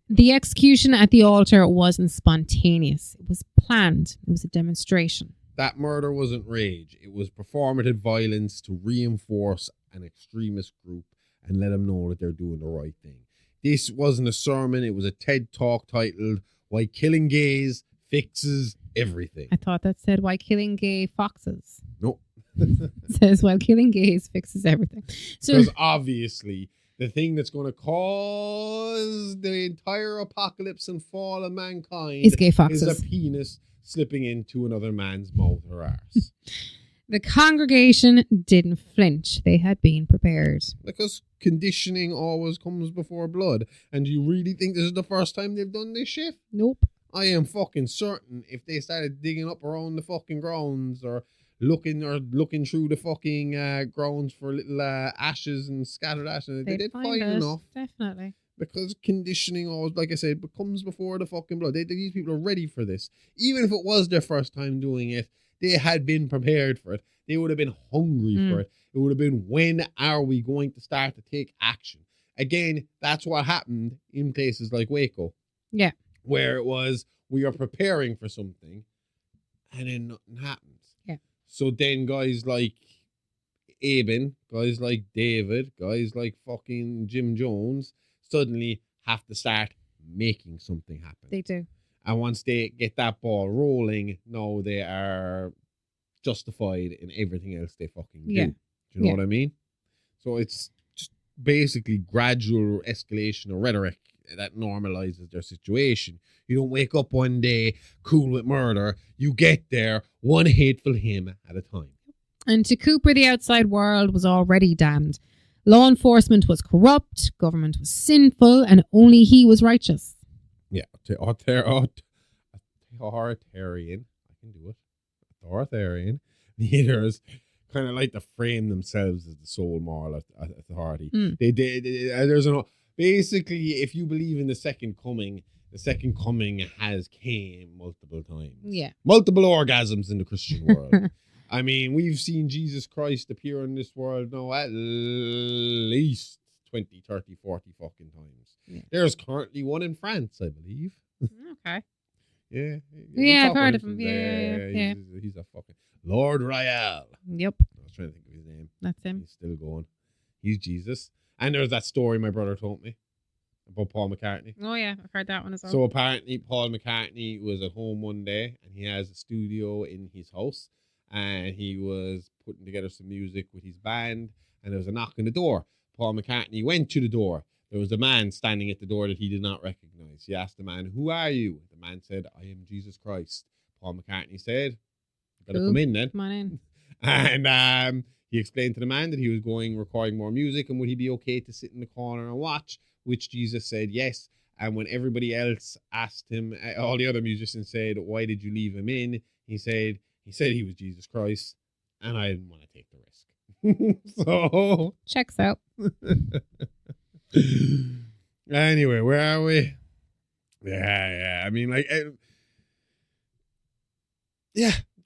The execution at the altar wasn't spontaneous. It was planned. It was a demonstration. That murder wasn't rage. It was performative violence to reinforce an extremist group and let them know that they're doing the right thing. This wasn't a sermon. It was a TED Talk titled Why Killing Gays Fixes Everything. I thought that said why killing gay foxes. No. It says while killing gays fixes everything. So Because obviously the thing that's going to cause the entire apocalypse and fall of mankind is gay foxes. is a penis slipping into another man's mouth or arse. The congregation didn't flinch. They had been prepared. Because conditioning always comes before blood. And do you really think this is the first time they've done this shit? Nope. I am fucking certain if they started digging up around the fucking grounds or looking through the fucking grounds for little ashes and scattered ashes, they did find enough. Definitely. Because conditioning always, like I said, comes before the fucking blood. These people are ready for this. Even if it was their first time doing it, they had been prepared for it. They would have been hungry for it. It would have been, when are we going to start to take action? Again, that's what happened in places like Waco. Yeah. Where it was, we are preparing for something, and then nothing happens. Yeah. So then guys like Abin, guys like David, guys like fucking Jim Jones suddenly have to start making something happen. They do. And once they get that ball rolling, now they are justified in everything else they fucking do. Yeah. Do you know what I mean? So it's just basically gradual escalation of rhetoric that normalizes their situation. You don't wake up one day cool with murder. You get there one hateful hymn at a time. And to Cooper, the outside world was already damned. Law enforcement was corrupt, government was sinful, and only he was righteous. Yeah, authoritarian. I can do it. Authoritarian leaders kind of like to frame themselves as the sole moral authority. Basically, if you believe in the second coming has came multiple times. Yeah. Multiple orgasms in the Christian world. I mean, we've seen Jesus Christ appear in this world now at least 20, 30, 40 fucking times. Yeah. There's currently one in France, I believe. Okay. Yeah. Yeah, I've heard of him. Yeah. He's a fucking Lord Royale. Yep. I was trying to think of his name. That's him. He's still going. He's Jesus. And there's that story my brother told me about Paul McCartney. Oh, yeah. I've heard that one as well. So apparently Paul McCartney was at home one day and he has a studio in his house and he was putting together some music with his band and there was a knock on the door. Paul McCartney went to the door. There was a man standing at the door that he did not recognize. He asked the man, "Who are you?" The man said, "I am Jesus Christ." Paul McCartney said, "You better come in then." Come on in. And he explained to the man that he was recording more music and would he be okay to sit in the corner and watch, which Jesus said yes. And when everybody else asked him, all the other musicians said, "Why did you leave him in?" He said he was Jesus Christ and I didn't want to take the risk. So checks out. Anyway, where are we? Yeah. I mean,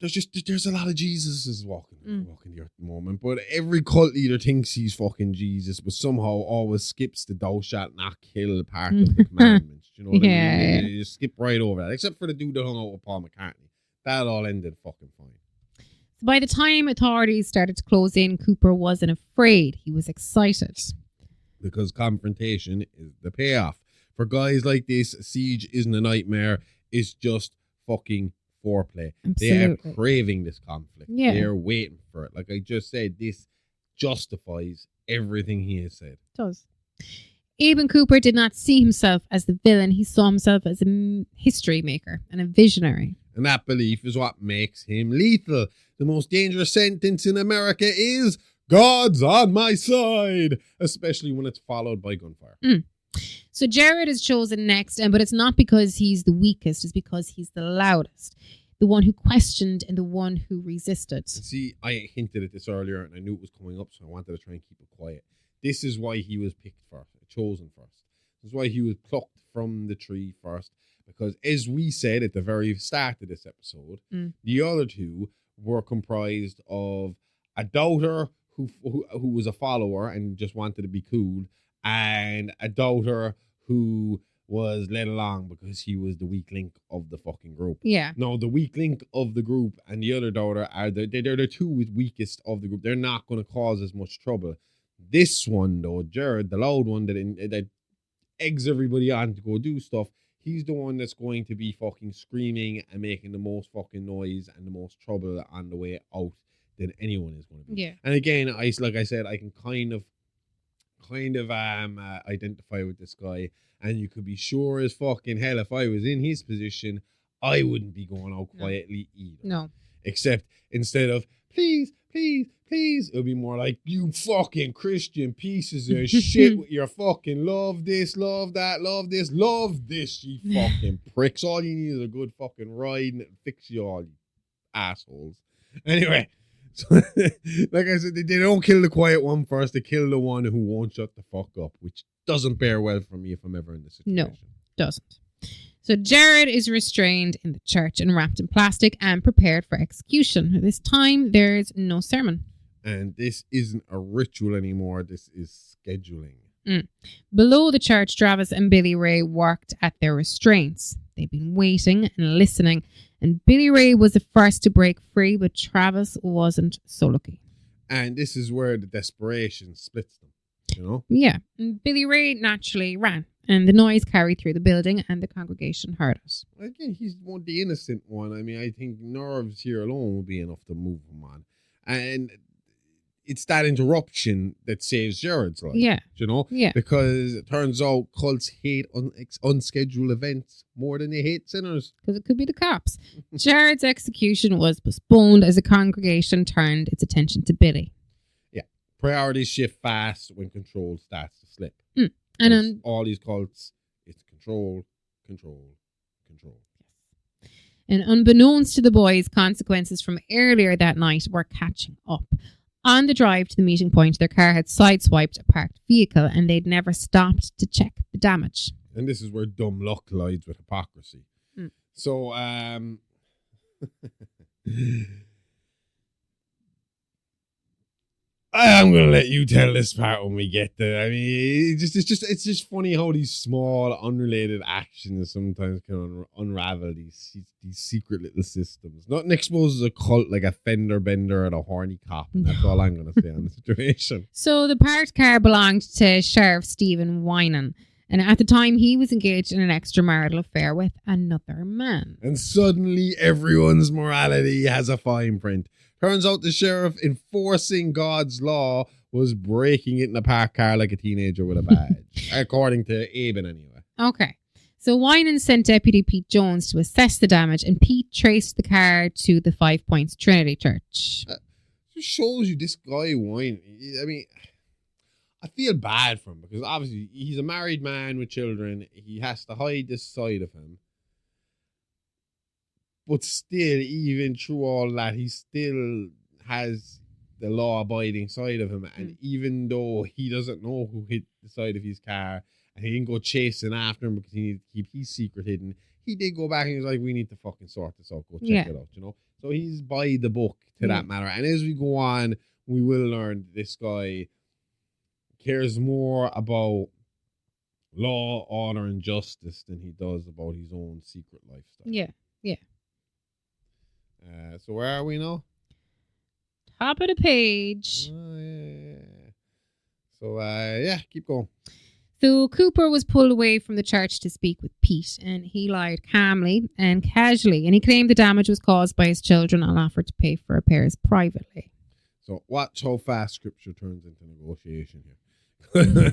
there's a lot of Jesuses walking the earth at the moment, but every cult leader thinks he's fucking Jesus, but somehow always skips the thou shalt not kill part of the commandments. You know what I mean? You just skip right over that, except for the dude that hung out with Paul McCartney. That all ended fucking fine. By the time authorities started to close in, Cooper wasn't afraid. He was excited. Because confrontation is the payoff. For guys like this, siege isn't a nightmare. It's just fucking foreplay. Absolutely. They are craving this conflict. Yeah. They're waiting for it. Like I just said, this justifies everything he has said. It does. Abin Cooper did not see himself as the villain. He saw himself as a history maker and a visionary. And that belief is what makes him lethal. The most dangerous sentence in America is, God's on my side, especially when it's followed by gunfire. So Jared is chosen next, but it's not because he's the weakest, it's because he's the loudest, the one who questioned and the one who resisted. See, I hinted at this earlier and I knew it was coming up, so I wanted to try and keep it quiet. This is why he was picked first, chosen first. This is why he was plucked from the tree first, because as we said at the very start of this episode, the other two were comprised of a doubter who was a follower and just wanted to be cool, and a doubter who was led along because he was the weak link of the fucking group. Yeah. No, the weak link of the group and the other doubter are they're the two weakest of the group. They're not going to cause as much trouble. This one, though, Jared, the loud one that eggs everybody on to go do stuff, he's the one that's going to be fucking screaming and making the most fucking noise and the most trouble on the way out than anyone is going to be. Yeah. And again, like I said, I can kind of identify with this guy, and you could be sure as fucking hell if I was in his position, I wouldn't be going out quietly either. No. Except instead of please, it would be more like, you fucking Christian pieces of shit with your fucking love this, love that, love this, you fucking pricks. All you need is a good fucking ride and it'll fix you all, you assholes. Anyway, so, like I said, they don't kill the quiet one first. They kill the one who won't shut the fuck up, which doesn't bear well for me if I'm ever in this situation. No, doesn't. So Jared is restrained in the church and wrapped in plastic and prepared for execution. This time, there's no sermon. And this isn't a ritual anymore. This is scheduling. Below the church, Travis and Billy Ray worked at their restraints. They'd been waiting and listening, and Billy Ray was the first to break free, but Travis wasn't so lucky. And this is where the desperation splits them, you know? Yeah, and Billy Ray naturally ran, and the noise carried through the building, and the congregation heard it. Again, he's the innocent one. I mean, I think nerves here alone will be enough to move him on. And it's that interruption that saves Jared's life. Yeah. You know? Yeah. Because it turns out cults hate unscheduled events more than they hate sinners. Because it could be the cops. Jared's execution was postponed as the congregation turned its attention to Billy. Yeah. Priorities shift fast when control starts to slip. And then all these cults, it's control. And unbeknownst to the boys, consequences from earlier that night were catching up. On the drive to the meeting point, their car had sideswiped a parked vehicle and they'd never stopped to check the damage. And this is where dumb luck collides with hypocrisy. So, I'm gonna let you tell this part when we get there. I mean, it's just funny how these small, unrelated actions sometimes can unravel these secret little systems. Nothing exposes a cult like a fender bender and a horny cop. And that's all I'm gonna say on the situation. So the parked car belonged to Sheriff Stephen Winan, and at the time he was engaged in an extramarital affair with another man. And suddenly everyone's morality has a fine print. Turns out the sheriff enforcing God's law was breaking it in a parked car like a teenager with a badge. According to Abin, anyway. Okay. So Winan sent Deputy Pete Jones to assess the damage, and Pete traced the car to the 5 Points Trinity Church. Just shows you this guy, Winan. I mean, I feel bad for him because obviously he's a married man with children. He has to hide this side of him. But still, even through all that, he still has the law-abiding side of him. And even though he doesn't know who hit the side of his car, and he didn't go chasing after him because he needed to keep his secret hidden. He did go back and he was like, we need to fucking sort this out. Go check it out, you know? So he's by the book to that matter. And as we go on, we will learn this guy cares more about law, order, and justice than he does about his own secret lifestyle. Yeah. So where are we now? Top of the page. So, keep going. So Cooper was pulled away from the church to speak with Pete, and he lied calmly and casually, and he claimed the damage was caused by his children and offered to pay for repairs privately. So watch how fast scripture turns into negotiation here.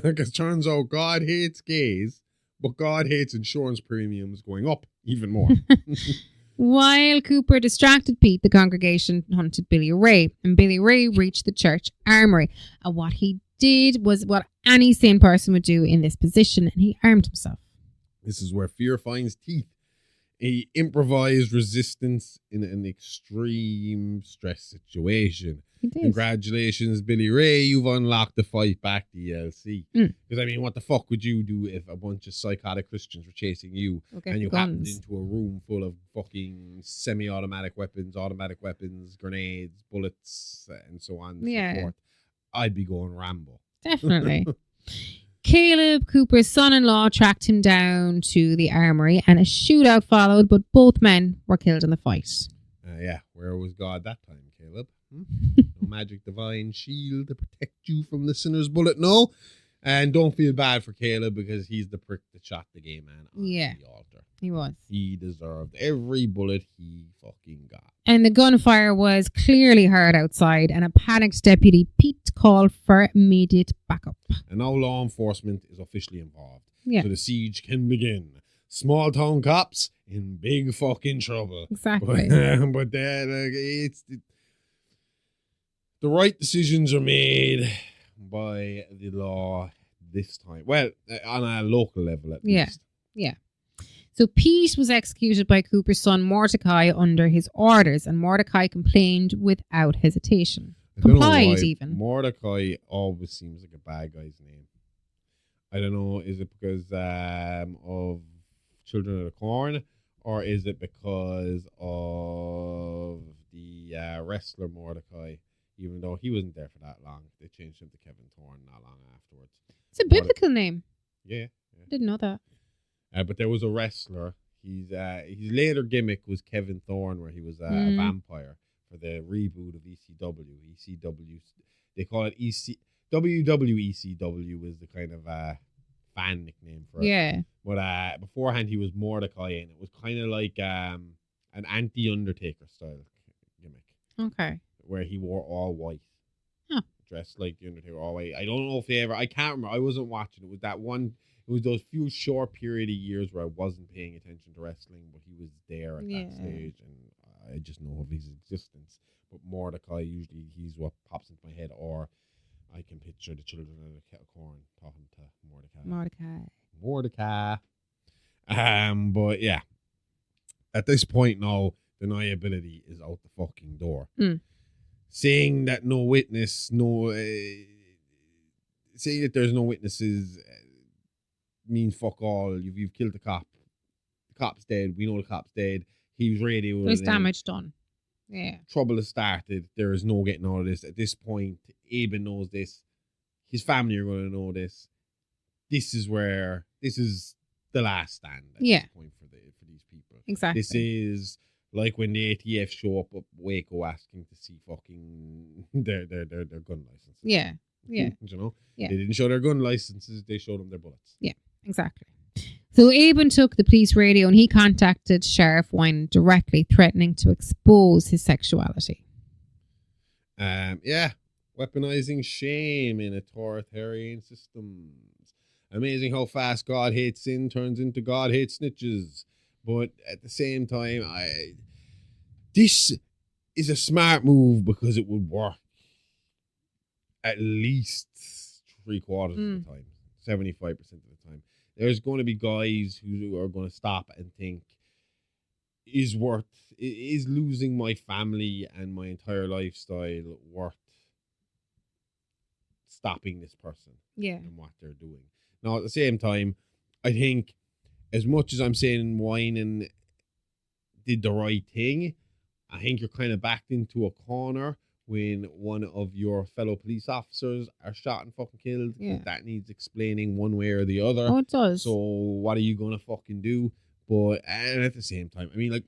Because turns out God hates gays, but God hates insurance premiums going up even more. While Cooper distracted Pete, the congregation hunted Billy Ray, and Billy Ray reached the church armory. And what he did was what any sane person would do in this position, and he armed himself. This is where fear finds teeth. He improvised resistance in an extreme stress situation. He did. Congratulations, Billy Ray. You've unlocked the Fight Back DLC. Because, I mean, what the fuck would you do if a bunch of psychotic Christians were chasing you and you happened into a room full of fucking semi-automatic weapons, automatic weapons, grenades, bullets, and so on and so forth? I'd be going Rambo. Definitely. Caleb, Cooper's son-in-law, tracked him down to the armory and a shootout followed, but both men were killed in the fight. Where was God that time, Caleb? No magic divine shield to protect you from the sinner's bullet, no. And don't feel bad for Caleb because he's the prick that shot the gay man on the altar. He was. He deserved every bullet he fucking got. And the gunfire was clearly heard outside, and a panicked deputy Pete called for immediate backup. And now law enforcement is officially involved. Yeah. So the siege can begin. Small town cops in big fucking trouble. Exactly. But it's the right decisions are made by the law this time. Well, on a local level at least. Yeah. So Pete was executed by Cooper's son Mordecai under his orders, and Mordecai complained without hesitation. Complied even. Mordecai always seems like a bad guy's name. I don't know, is it because of Children of the Corn, or is it because of the wrestler Mordecai? Even though he wasn't there for that long, they changed him to Kevin Thorne not long afterwards. It's a biblical name. Yeah. Didn't know that. But there was a wrestler. His later gimmick was Kevin Thorne, where he was a vampire for the reboot of ECW. ECW, they call it WWECW is the kind of fan nickname for it. Yeah. But beforehand he was Mordecai, and it was kind of like an anti-Undertaker style gimmick. Okay. Where he wore all white. Huh. Dressed like the Undertaker, all white. I don't know if they ever, I can't remember. I wasn't watching. It was that one, it was those few short period of years where I wasn't paying attention to wrestling, but he was there at that stage, and I just know of his existence. But Mordecai, usually he's what pops into my head, or I can picture the Children of the Corn talking to Mordecai. But yeah, at this point now, deniability is out the fucking door. Saying that no witness, saying that there's no witnesses means fuck all. You've killed the cop. The cop's dead. We know the cop's dead. He was radioed. There's damage done. Yeah. Trouble has started. There is no getting out of this. At this point, Abin knows this. His family are going to know this. This is the last stand at this point for these people. Exactly. This is like when the ATF show up Waco asking to see fucking their gun licenses. Yeah. Yeah. You know? Yeah. They didn't show their gun licenses, they showed them their bullets. Yeah, exactly. So Abin took the police radio and he contacted Sheriff Wine directly, threatening to expose his sexuality. Weaponizing shame in authoritarian systems. Amazing how fast God hates sin turns into God hates snitches. But at the same time, this is a smart move because it would work at least 3/4 of the time, 75% of the time. There's going to be guys who are going to stop and think, is losing my family and my entire lifestyle worth stopping this person and what they're doing? Now, at the same time, I think as much as I'm saying Winan did the right thing, I think you're kind of backed into a corner when one of your fellow police officers are shot and fucking killed. Yeah. That needs explaining one way or the other. Oh, it does. So what are you going to fucking do? But and at the same time, I mean, like,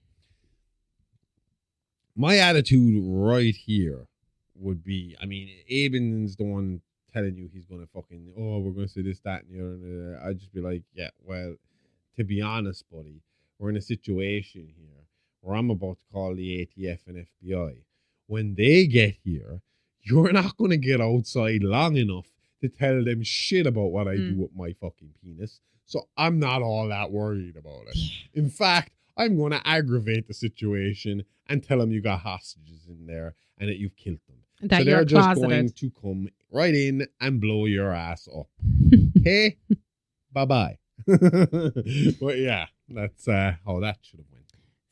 my attitude right here would be, I mean, Abin's the one telling you he's going to fucking, oh, we're going to say this, that, and the other. And I'd just be like, yeah, well, to be honest, buddy, we're in a situation here where I'm about to call the ATF and FBI. When they get here, you're not going to get outside long enough to tell them shit about what I do with my fucking penis. So I'm not all that worried about it. In fact, I'm going to aggravate the situation and tell them you got hostages in there and that you've killed them. That so they're you're just closeted. going to come right in and blow your ass up. Hey, bye-bye. But yeah, that's how that should have went.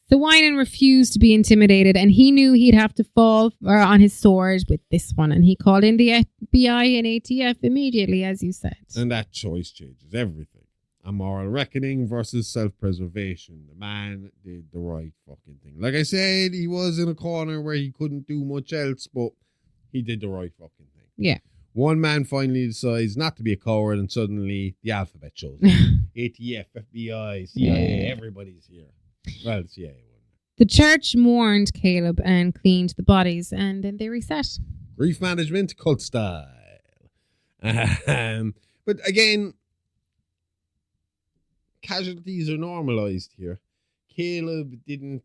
So Winan refused to be intimidated, and he knew he'd have to fall on his sword with this one, and he called in the FBI and ATF immediately, as you said. And that choice changes everything. A moral reckoning versus self-preservation. The man did the right fucking thing. Like I said, he was in a corner where he couldn't do much else, but he did the right fucking thing. Yeah. One man finally decides not to be a coward, and suddenly the alphabet shows up. ATF, FBI, CIA, everybody's here. Well, the CIA wouldn't. The church mourned Caleb and cleaned the bodies, and then they reset. Grief management, cult style. But again, casualties are normalized here. Caleb didn't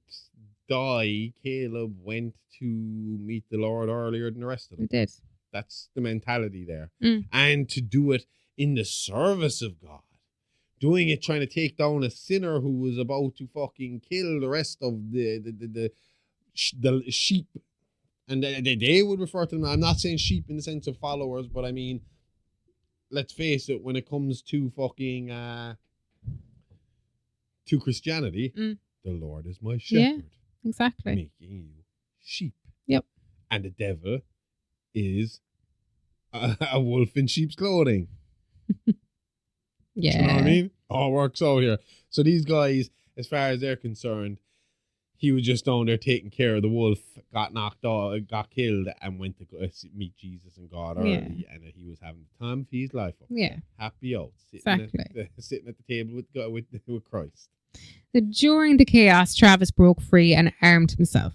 die. Caleb went to meet the Lord earlier than the rest of them. It did. That's the mentality there. And to do it in the service of God. Doing it trying to take down a sinner who was about to fucking kill the rest of the sheep. And they would refer to them. I'm not saying sheep in the sense of followers, but I mean, let's face it, when it comes to fucking to Christianity, the Lord is my shepherd. Yeah, exactly. Making you sheep. Yep. And the devil is a wolf in sheep's clothing. Yeah. You know what I mean? All works out here. So these guys, as far as they're concerned, he was just down there taking care of the wolf, got knocked out, got killed, and went to go meet Jesus and God early, and he was having the time of his life up there. Happy out, sitting at the table with God, with Christ. During the chaos, Travis broke free and armed himself.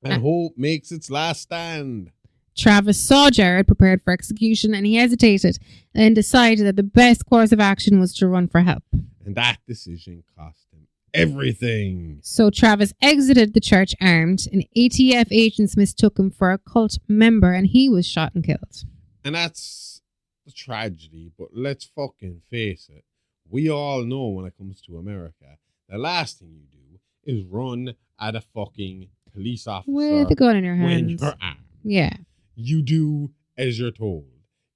And hope makes its last stand. Travis saw Jared prepared for execution, and he hesitated and decided that the best course of action was to run for help. And that decision cost him everything. So Travis exited the church armed, and ATF agents mistook him for a cult member, and he was shot and killed. And that's a tragedy, but let's fucking face it. We all know when it comes to America, the last thing you do is run at a fucking police officer with a gun in your hand. when you're armed. Yeah. You do as you're told.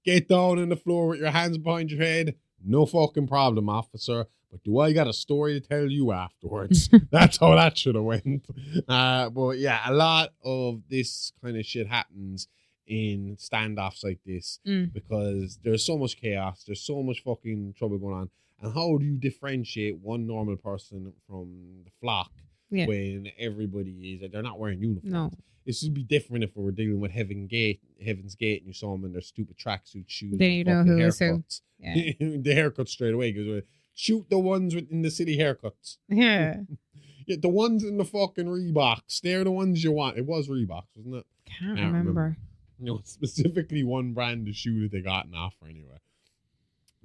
Get down on the floor with your hands behind your head. No fucking problem, officer. But do I got a story to tell you afterwards? That's how that should have went. But yeah, a lot of this kind of shit happens in standoffs like this because there's so much chaos. There's so much fucking trouble going on. And how do you differentiate one normal person from the flock when everybody is, they're not wearing uniforms? No. It should be different if we were dealing with Heaven's Gate, and you saw them in their stupid tracksuit shoes. Then you know who is who. Yeah. The haircut straight away goes, shoot the ones in the city haircuts. Yeah. Yeah, the ones in the fucking Reeboks. They're the ones you want. It was Reeboks, wasn't it? Can't remember. You know, specifically one brand of shoe that they got an offer anyway.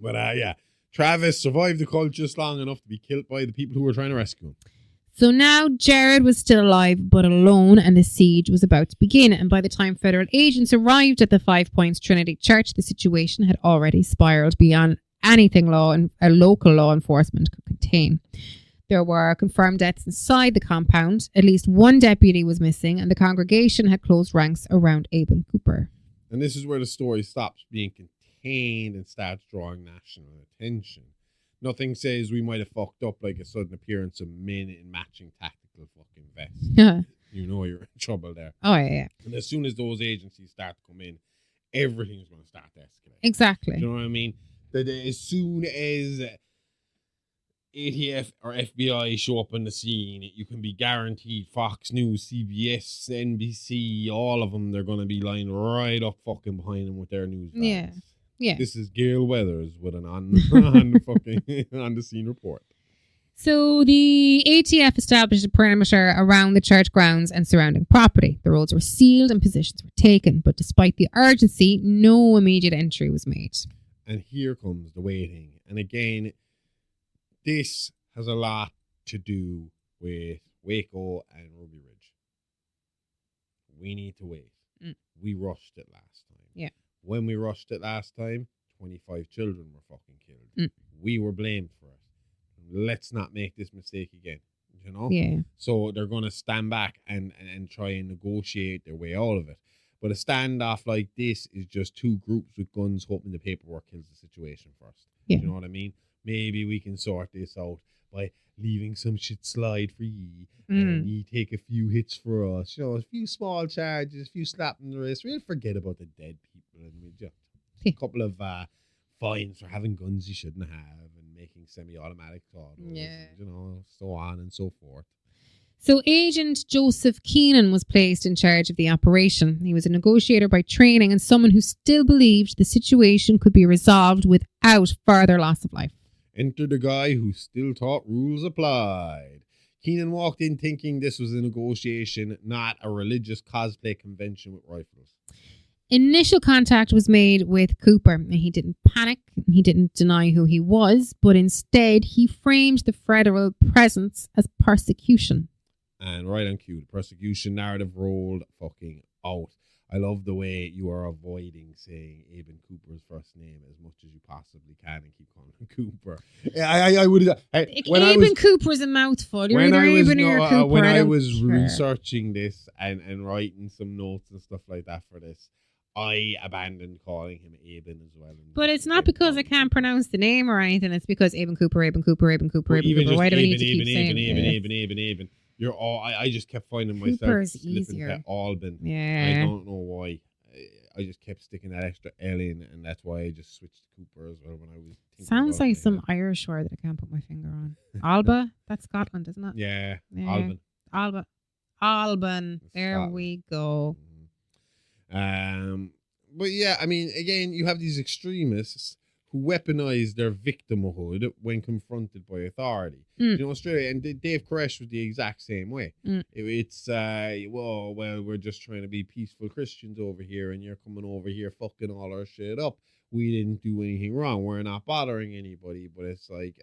But yeah, Travis survived the cult just long enough to be killed by the people who were trying to rescue him. So now Jared was still alive but alone, and the siege was about to begin. And by the time federal agents arrived at the 5 Points Trinity Church, the situation had already spiraled beyond anything local law enforcement could contain. There were confirmed deaths inside the compound. At least one deputy was missing, and the congregation had closed ranks around Abin Cooper. And this is where the story stops being contained and starts drawing national attention. Nothing says we might have fucked up like a sudden appearance of men in matching tactical fucking vests. You know you're in trouble there. Oh, yeah. And as soon as those agencies start to come in, everything's going to start to escalate. Exactly. You know what I mean? That as soon as ATF or FBI show up on the scene, you can be guaranteed Fox News, CBS, NBC, all of them, they're going to be lined right up fucking behind them with their news vans. Yeah. Yeah. This is Gail Weathers with an on the scene report. So the ATF established a perimeter around the church grounds and surrounding property. The roads were sealed and positions were taken, but despite the urgency, no immediate entry was made. And here comes the waiting. And again, this has a lot to do with Waco and Ruby Ridge. We need to wait. We rushed it last time. Yeah. When we rushed it last time, 25 children were fucking killed. We were blamed for it. Let's not make this mistake again. You know? Yeah. So they're going to stand back and try and negotiate their way out of it. But a standoff like this is just two groups with guns hoping the paperwork kills the situation first. Yeah. You know what I mean? Maybe we can sort this out by leaving some shit slide for ye, and ye take a few hits for us. You know, a few small charges, a few slaps in the wrist. We'll forget about the dead people, and we'll just a couple of fines for having guns you shouldn't have, and making semi-automatic autos, and, you know, so on and so forth. So Agent Joseph Keenan was placed in charge of the operation. He was a negotiator by training and someone who still believed the situation could be resolved without further loss of life. Enter the guy who still thought rules applied. Keenan walked in thinking this was a negotiation, not a religious cosplay convention with rifles. Initial contact was made with Cooper, and he didn't panic, and he didn't deny who he was, but instead he framed the federal presence as persecution. And right on cue, the persecution narrative rolled fucking out. I love the way you are avoiding saying Abin Cooper's first name as much as you possibly can and keep calling him Cooper. I would. Abin Cooper's a mouthful. You're either Abin or Cooper. When I was researching this and writing some notes and stuff like that for this, I abandoned calling him Abin as well. But it's not because I can't pronounce the name or anything. It's because Abin Cooper. Why do we need to keep saying Abin? You're all. I just kept finding myself Cooper's slipping easier. to Albin. Yeah. I don't know why. I just kept sticking that extra L in, and that's why I just switched to Cooper as well when I was. Sounds like some Irish word that I can't put my finger on. Alba? That's Scotland, isn't it? Yeah. Albin. There Scotland. we go. But yeah, I mean, again, you have these extremists who weaponize their victimhood when confronted by authority. You know, Australia, and Dave Koresh was the exact same way. It's, well, we're just trying to be peaceful Christians over here, and you're coming over here fucking all our shit up. We didn't do anything wrong. We're not bothering anybody. But it's like,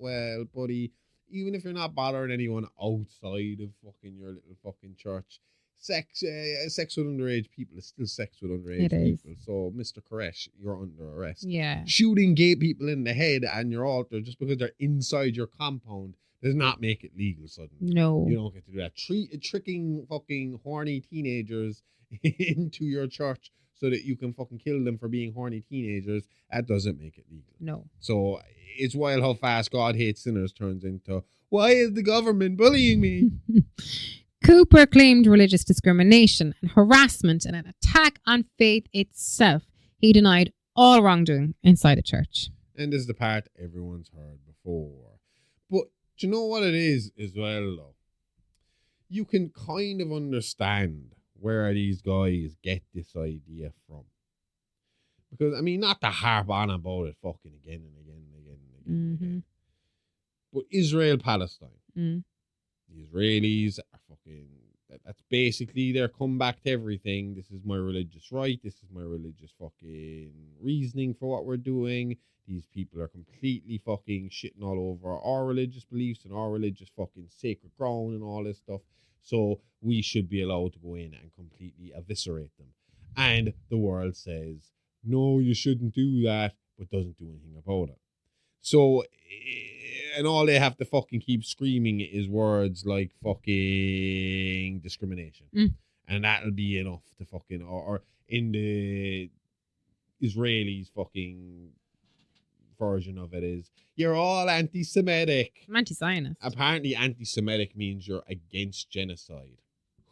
well, buddy, even if you're not bothering anyone outside of fucking your little fucking church, sex with underage people is still sex with underage people. So, Mr. Koresh, you're under arrest. Yeah. Shooting gay people in the head and your altar just because they're inside your compound does not make it legal suddenly. No. You don't get to do that. Tricking fucking horny teenagers into your church so that you can fucking kill them for being horny teenagers, that doesn't make it legal. No. So, it's wild how fast God hates sinners turns into, why is the government bullying me? Cooper claimed religious discrimination and harassment and an attack on faith itself. He denied all wrongdoing inside the church. And this is the part everyone's heard before. But do you know what it is as well, though? You can kind of understand where these guys get this idea from. Because, I mean, not to harp on about it fucking again and again and again and again. But Israel-Palestine. The Israelis are fucking, that's basically their comeback to everything. This is my religious right. This is my religious fucking reasoning for what we're doing. These people are completely fucking shitting all over our religious beliefs and our religious fucking sacred ground and all this stuff. So we should be allowed to go in and completely eviscerate them. And the world says, no, you shouldn't do that, but doesn't do anything about it. So, and all they have to fucking keep screaming is words like fucking discrimination. And that'll be enough to fucking, or in the Israelis fucking version of it is, you're all anti-Semitic. I'm anti-Zionist. Apparently anti-Semitic means you're against genocide.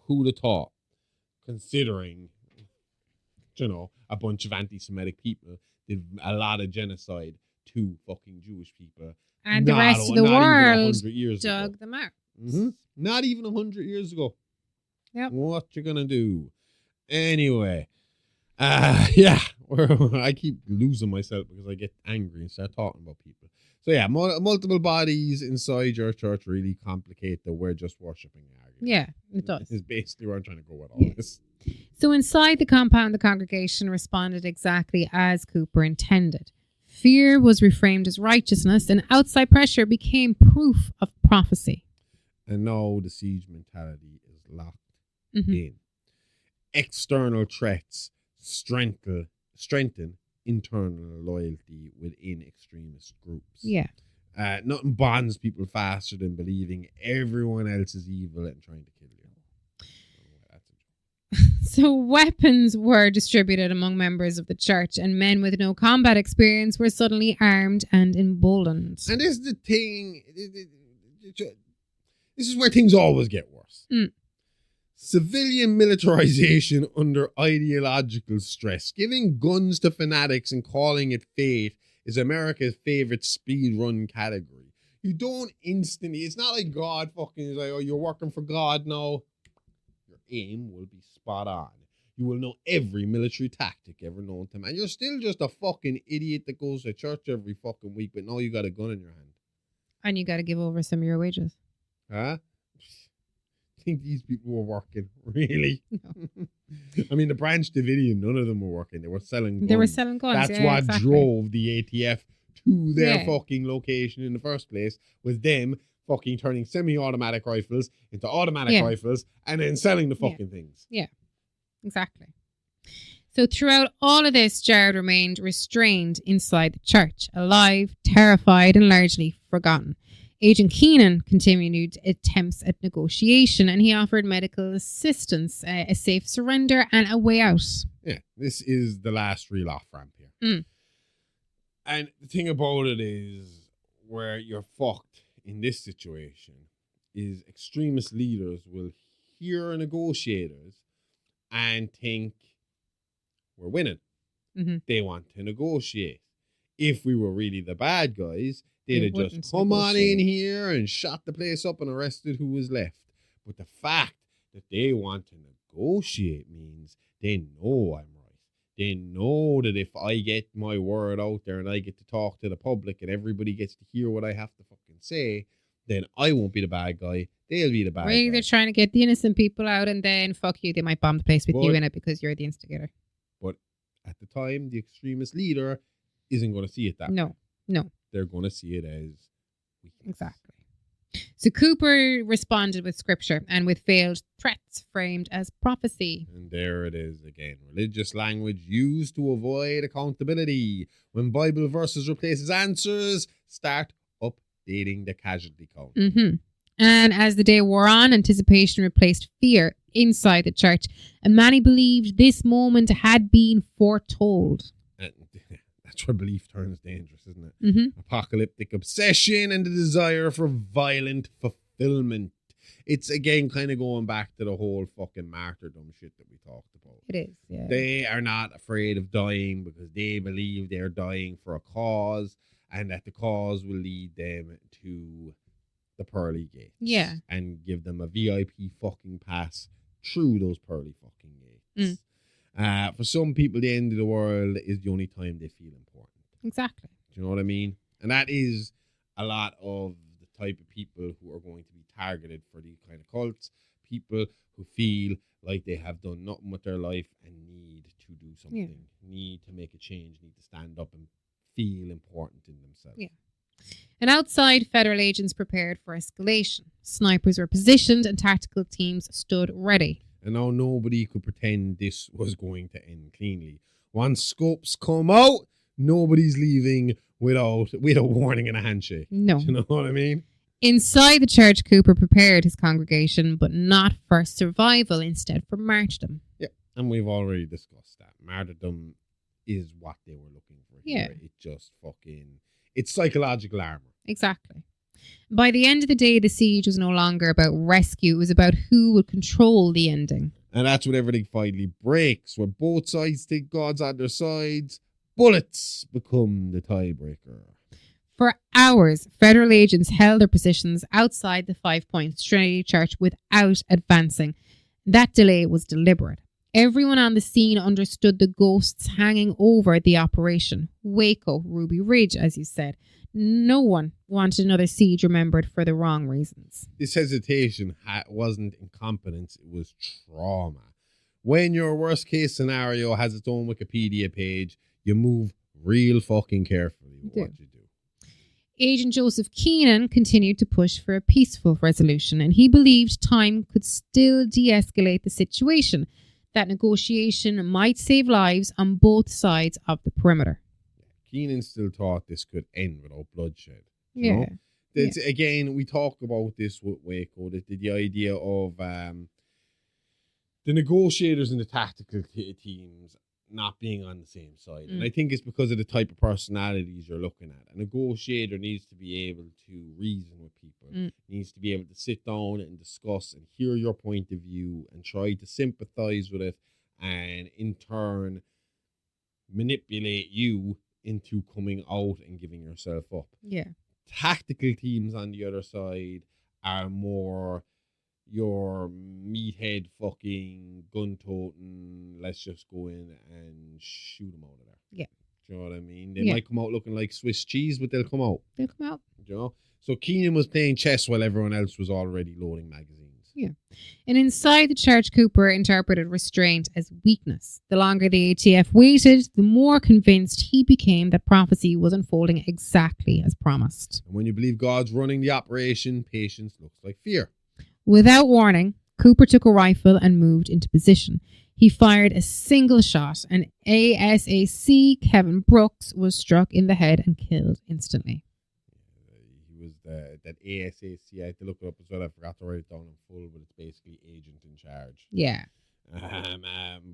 Who'd have thought? Considering, you know, a bunch of anti-Semitic people did a lot of genocide to fucking Jewish people. And the rest of the not even world 100 years dug ago. them out. Mm-hmm. Not even 100 years ago. Yep. What you gonna do? Anyway, yeah, I keep losing myself because I get angry and start talking about people. So yeah, multiple bodies inside your church really complicate the we're just worshipping argument. Yeah, it does. Is basically where I'm trying to go with all this. So inside the compound, the congregation responded exactly as Cooper intended. Fear was reframed as righteousness, and outside pressure became proof of prophecy. And now the siege mentality is locked in. External threats strengthen internal loyalty within extremist groups. Yeah. Nothing bonds people faster than believing everyone else is evil and trying to kill you. So weapons were distributed among members of the church, and men with no combat experience were suddenly armed and emboldened. And this is the thing. This is where things always get worse. Civilian militarization under ideological stress. Giving guns to fanatics and calling it faith is America's favorite speed run category. You don't instantly, it's not like God fucking is like, oh, you're working for God now. Your aim will be spot on. You will know every military tactic ever known to man. You're still just a fucking idiot that goes to church every fucking week, but now you got a gun in your hand. And you got to give over some of your wages. Huh? I think these people were working, really. No. I mean, the Branch Davidian, none of them were working. They were selling guns. They were selling guns. That's what drove the ATF to their fucking location in the first place, was them fucking turning semi-automatic rifles into automatic rifles and then selling the fucking things. Yeah, exactly. So throughout all of this, Jared remained restrained inside the church, alive, terrified, and largely forgotten. Agent Keenan continued attempts at negotiation, and he offered medical assistance, a safe surrender, and a way out. Yeah, this is the last real off-ramp here. And the thing about it is, where you're fucked in this situation is extremist leaders will hear negotiators and think we're winning. They want to negotiate. If we were really the bad guys, they'd have just come on in here and shot the place up and arrested who was left. But the fact that they want to negotiate means they know I'm right. They know that if I get my word out there and I get to talk to the public and everybody gets to hear what I have to fucking say, then I won't be the bad guy. They'll be the bad guy. They're trying to get the innocent people out, and then fuck you, they might bomb the place with you in it because you're the instigator. But at the time, the extremist leader isn't going to see it that way. No. They're going to see it as weakness. Exactly. So Cooper responded with scripture and with veiled threats framed as prophecy. And there it is again. Religious language used to avoid accountability. When Bible verses replaces answers, start updating the casualty count. And as the day wore on, anticipation replaced fear inside the church. And many believed this moment had been foretold. And that's where belief turns dangerous, isn't it? Apocalyptic obsession and the desire for violent fulfillment. It's again kind of going back to the whole fucking martyrdom shit that we talked about. It is, yeah. They are not afraid of dying because they believe they're dying for a cause and that the cause will lead them to the pearly gates. Yeah. And give them a VIP fucking pass through those pearly fucking gates. For some people, the end of the world is the only time they feel important. Exactly. Do you know what I mean? And that is a lot of the type of people who are going to be targeted for these kind of cults. People who feel like they have done nothing with their life and need to do something. Need to make a change. Need to stand up and feel important in themselves. Yeah. And outside, federal agents prepared for escalation. Snipers were positioned and tactical teams stood ready. And now nobody could pretend this was going to end cleanly. Once scopes come out, nobody's leaving without a warning and a handshake. No. Do you know what I mean? Inside the church, Cooper prepared his congregation, but not for survival, instead for martyrdom. Yeah, and we've already discussed that. Martyrdom is what they were looking for here. It just it's psychological armor. Exactly. By the end of the day, the siege was no longer about rescue. It was about who would control the ending. And that's when everything finally breaks. When both sides think God's on their sides, bullets become the tiebreaker. For hours, federal agents held their positions outside the 5 Points Trinity Church without advancing. That delay was deliberate. Everyone on the scene understood the ghosts hanging over the operation. Waco, Ruby Ridge, as you said. No one wanted another siege remembered for the wrong reasons. This hesitation wasn't incompetence, it was trauma. When your worst case scenario has its own Wikipedia page, you move real fucking carefully with what you do. Agent Joseph Keenan continued to push for a peaceful resolution, and he believed time could still de-escalate the situation, that negotiation might save lives on both sides of the perimeter. Keenan still thought this could end without bloodshed. Yeah. Again, we talk about this with Waco, the idea of the negotiators and the tactical teams not being on the same side. And I think it's because of the type of personalities you're looking at. A negotiator needs to be able to reason with people, needs to be able to sit down and discuss and hear your point of view and try to sympathize with it and in turn manipulate you into coming out and giving yourself up. Yeah. Tactical teams on the other side are more your meathead fucking gun-toting, let's just go in and shoot them out of there. Yeah. Do you know what I mean? They might come out looking like Swiss cheese, but they'll come out. They'll come out. Do you know? So Keenan was playing chess while everyone else was already loading magazines. Yeah. And inside the church, Cooper interpreted restraint as weakness. The longer the ATF waited, the more convinced he became that prophecy was unfolding exactly as promised. And when you believe God's running the operation, patience looks like fear. Without warning, Cooper took a rifle and moved into position. He fired a single shot, and ASAC Kevin Brooks was struck in the head and killed instantly. He was that ASAC. I had to look it up as well. I forgot to write it down in full, but it's basically agent in charge. Yeah.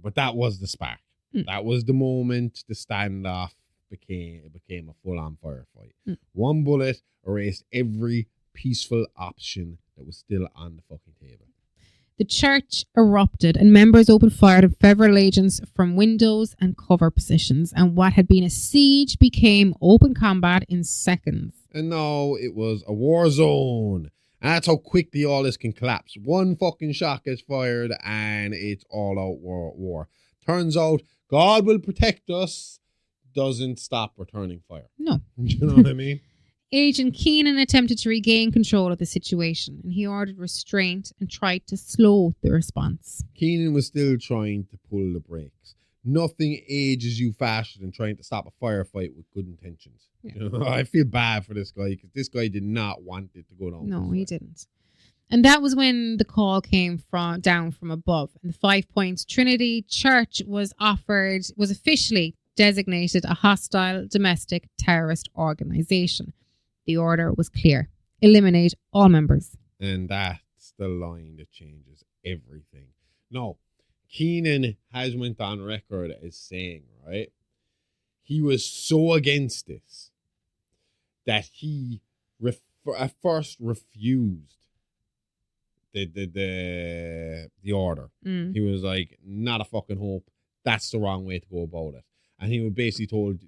But that was the spark. That was the moment the standoff became a full-on firefight. One bullet erased every peaceful option that was still on the fucking table. The church erupted and members opened fire at federal agents from windows and cover positions, and what had been a siege became open combat in seconds. And now it was a war zone. And that's how quickly all this can collapse. One fucking shot gets fired and it's all out war. Turns out God will protect us doesn't stop returning fire. No. You know what I mean? Agent Keenan attempted to regain control of the situation, and he ordered restraint and tried to slow the response. Keenan was still trying to pull the brakes. Nothing ages you faster than trying to stop a firefight with good intentions. Yeah. You know, I feel bad for this guy because this guy did not want it to go down. No, he didn't. And that was when the call came down from above, and the 5 Points Trinity Church was officially designated a hostile domestic terrorist organization. The order was clear. Eliminate all members. And that's the line that changes everything. No, Keenan has went on record as saying, right, he was so against this that he at first refused the order. He was like, not a fucking hope. That's the wrong way to go about it. And he was basically told,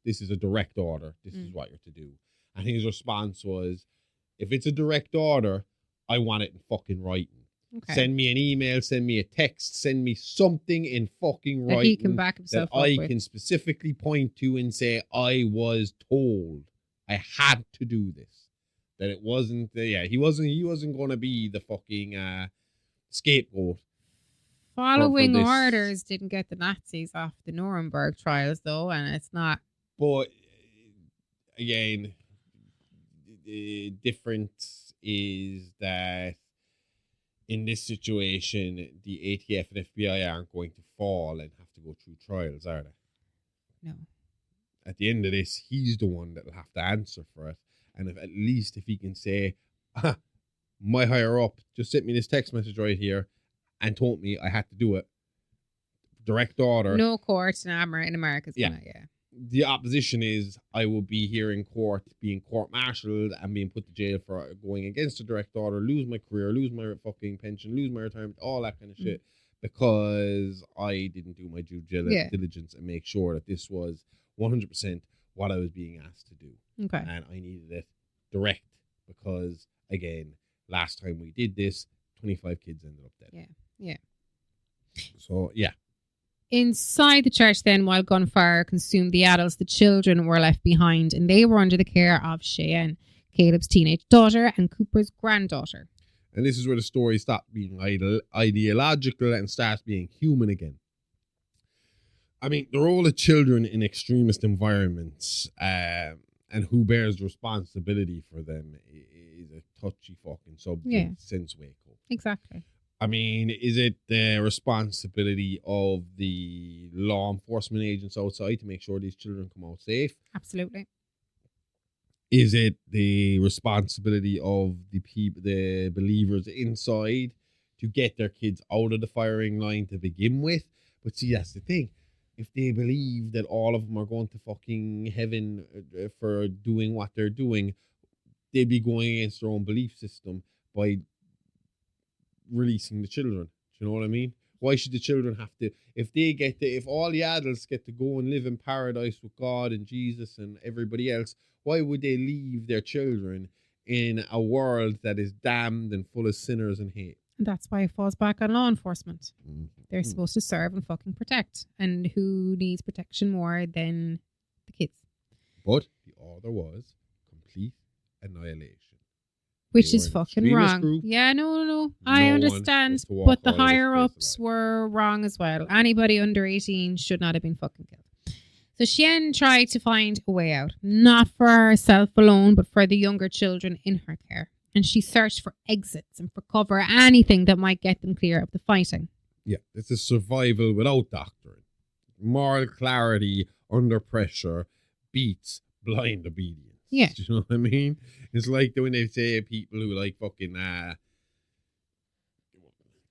this is a direct order. This is what you're to do. And his response was, if it's a direct order, I want it in fucking writing. Okay. Send me an email, send me a text, send me something in fucking writing that he can back himself that I can specifically point to and say, I was told I had to do this. That it wasn't, he wasn't going to be the fucking scapegoat. Following orders didn't get the Nazis off the Nuremberg trials, though, and it's not. But again, the difference is that in this situation, the ATF and FBI aren't going to fall and have to go through trials, are they? No. At the end of this, he's the one that will have to answer for it. And at least if he can say, my higher up just sent me this text message right here and told me I had to do it. Direct order. No court in America. The opposition is I will be here in court, being court-martialed and being put to jail for going against a direct order, lose my career, lose my fucking pension, lose my retirement, all that kind of shit, because I didn't do my due diligence and make sure that this was 100% what I was being asked to do. Okay. And I needed it direct because, again, last time we did this, 25 kids ended up dead. Yeah. So, yeah. Inside the church then, while gunfire consumed the adults, the children were left behind, and they were under the care of Cheyenne, Caleb's teenage daughter and Cooper's granddaughter. And this is where the story stopped being ideological and starts being human again. I mean, the role of children in extremist environments and who bears responsibility for them is a touchy fucking subject since Waco. Exactly. I mean, is it the responsibility of the law enforcement agents outside to make sure these children come out safe? Absolutely. Is it the responsibility of the believers inside to get their kids out of the firing line to begin with? But see, that's the thing. If they believe that all of them are going to fucking heaven for doing what they're doing, they'd be going against their own belief system by releasing the children. Do you know what I mean? Why should the children have to, if all the adults get to go and live in paradise with God and Jesus and everybody else, why would they leave their children in a world that is damned and full of sinners and hate? And that's why it falls back on law enforcement. They're supposed to serve and fucking protect. And who needs protection more than the kids? But the order was complete annihilation. Which is fucking wrong. Group. Yeah, no. I understand. But the higher ups were wrong as well. Anybody under 18 should not have been fucking killed. So Cheyenne tried to find a way out. Not for herself alone, but for the younger children in her care. And she searched for exits and for cover, anything that might get them clear of the fighting. Yeah, this is survival without doctrine. Moral clarity under pressure beats blind obedience. Yeah. Do you know what I mean? It's like when they say people who like fucking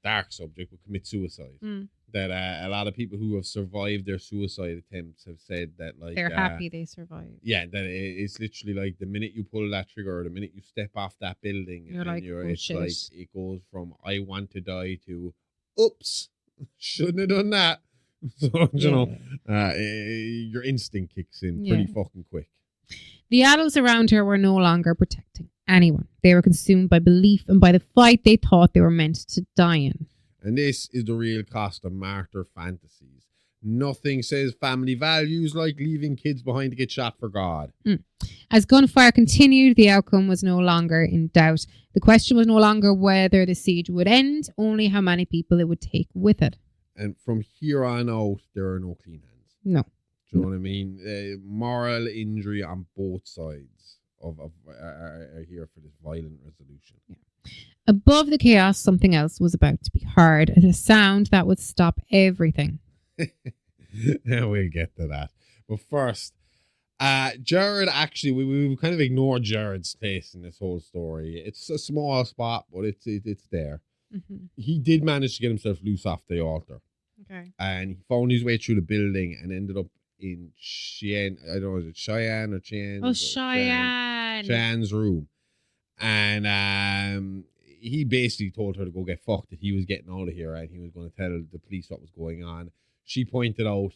dark subject will commit suicide. That a lot of people who have survived their suicide attempts have said that like they're happy they survived. Yeah, that it's literally like the minute you pull that trigger, or the minute you step off that building, it's like it goes from I want to die to oops, shouldn't have done that. So you know, your instinct kicks in pretty fucking quick. The adults around her were no longer protecting anyone. They were consumed by belief and by the fight they thought they were meant to die in. And this is the real cost of martyr fantasies. Nothing says family values like leaving kids behind to get shot for God. As gunfire continued, the outcome was no longer in doubt. The question was no longer whether the siege would end, only how many people it would take with it. And from here on out, there are no clean hands. No. Do you know what I mean? Moral injury on both sides are here for this violent resolution. Yeah. Above the chaos, something else was about to be heard. A sound that would stop everything. We'll get to that. But first, Jared, actually, we kind of ignored Jared's place in this whole story. It's a small spot, but it's there. He did manage to get himself loose off the altar. Okay. And he found his way through the building and ended up in Cheyenne. I don't know, is it Cheyenne or Cheyenne? Oh, Cheyenne. Cheyenne's room. And he basically told her to go get fucked, that he was getting out of here and he was going to tell the police what was going on. She pointed out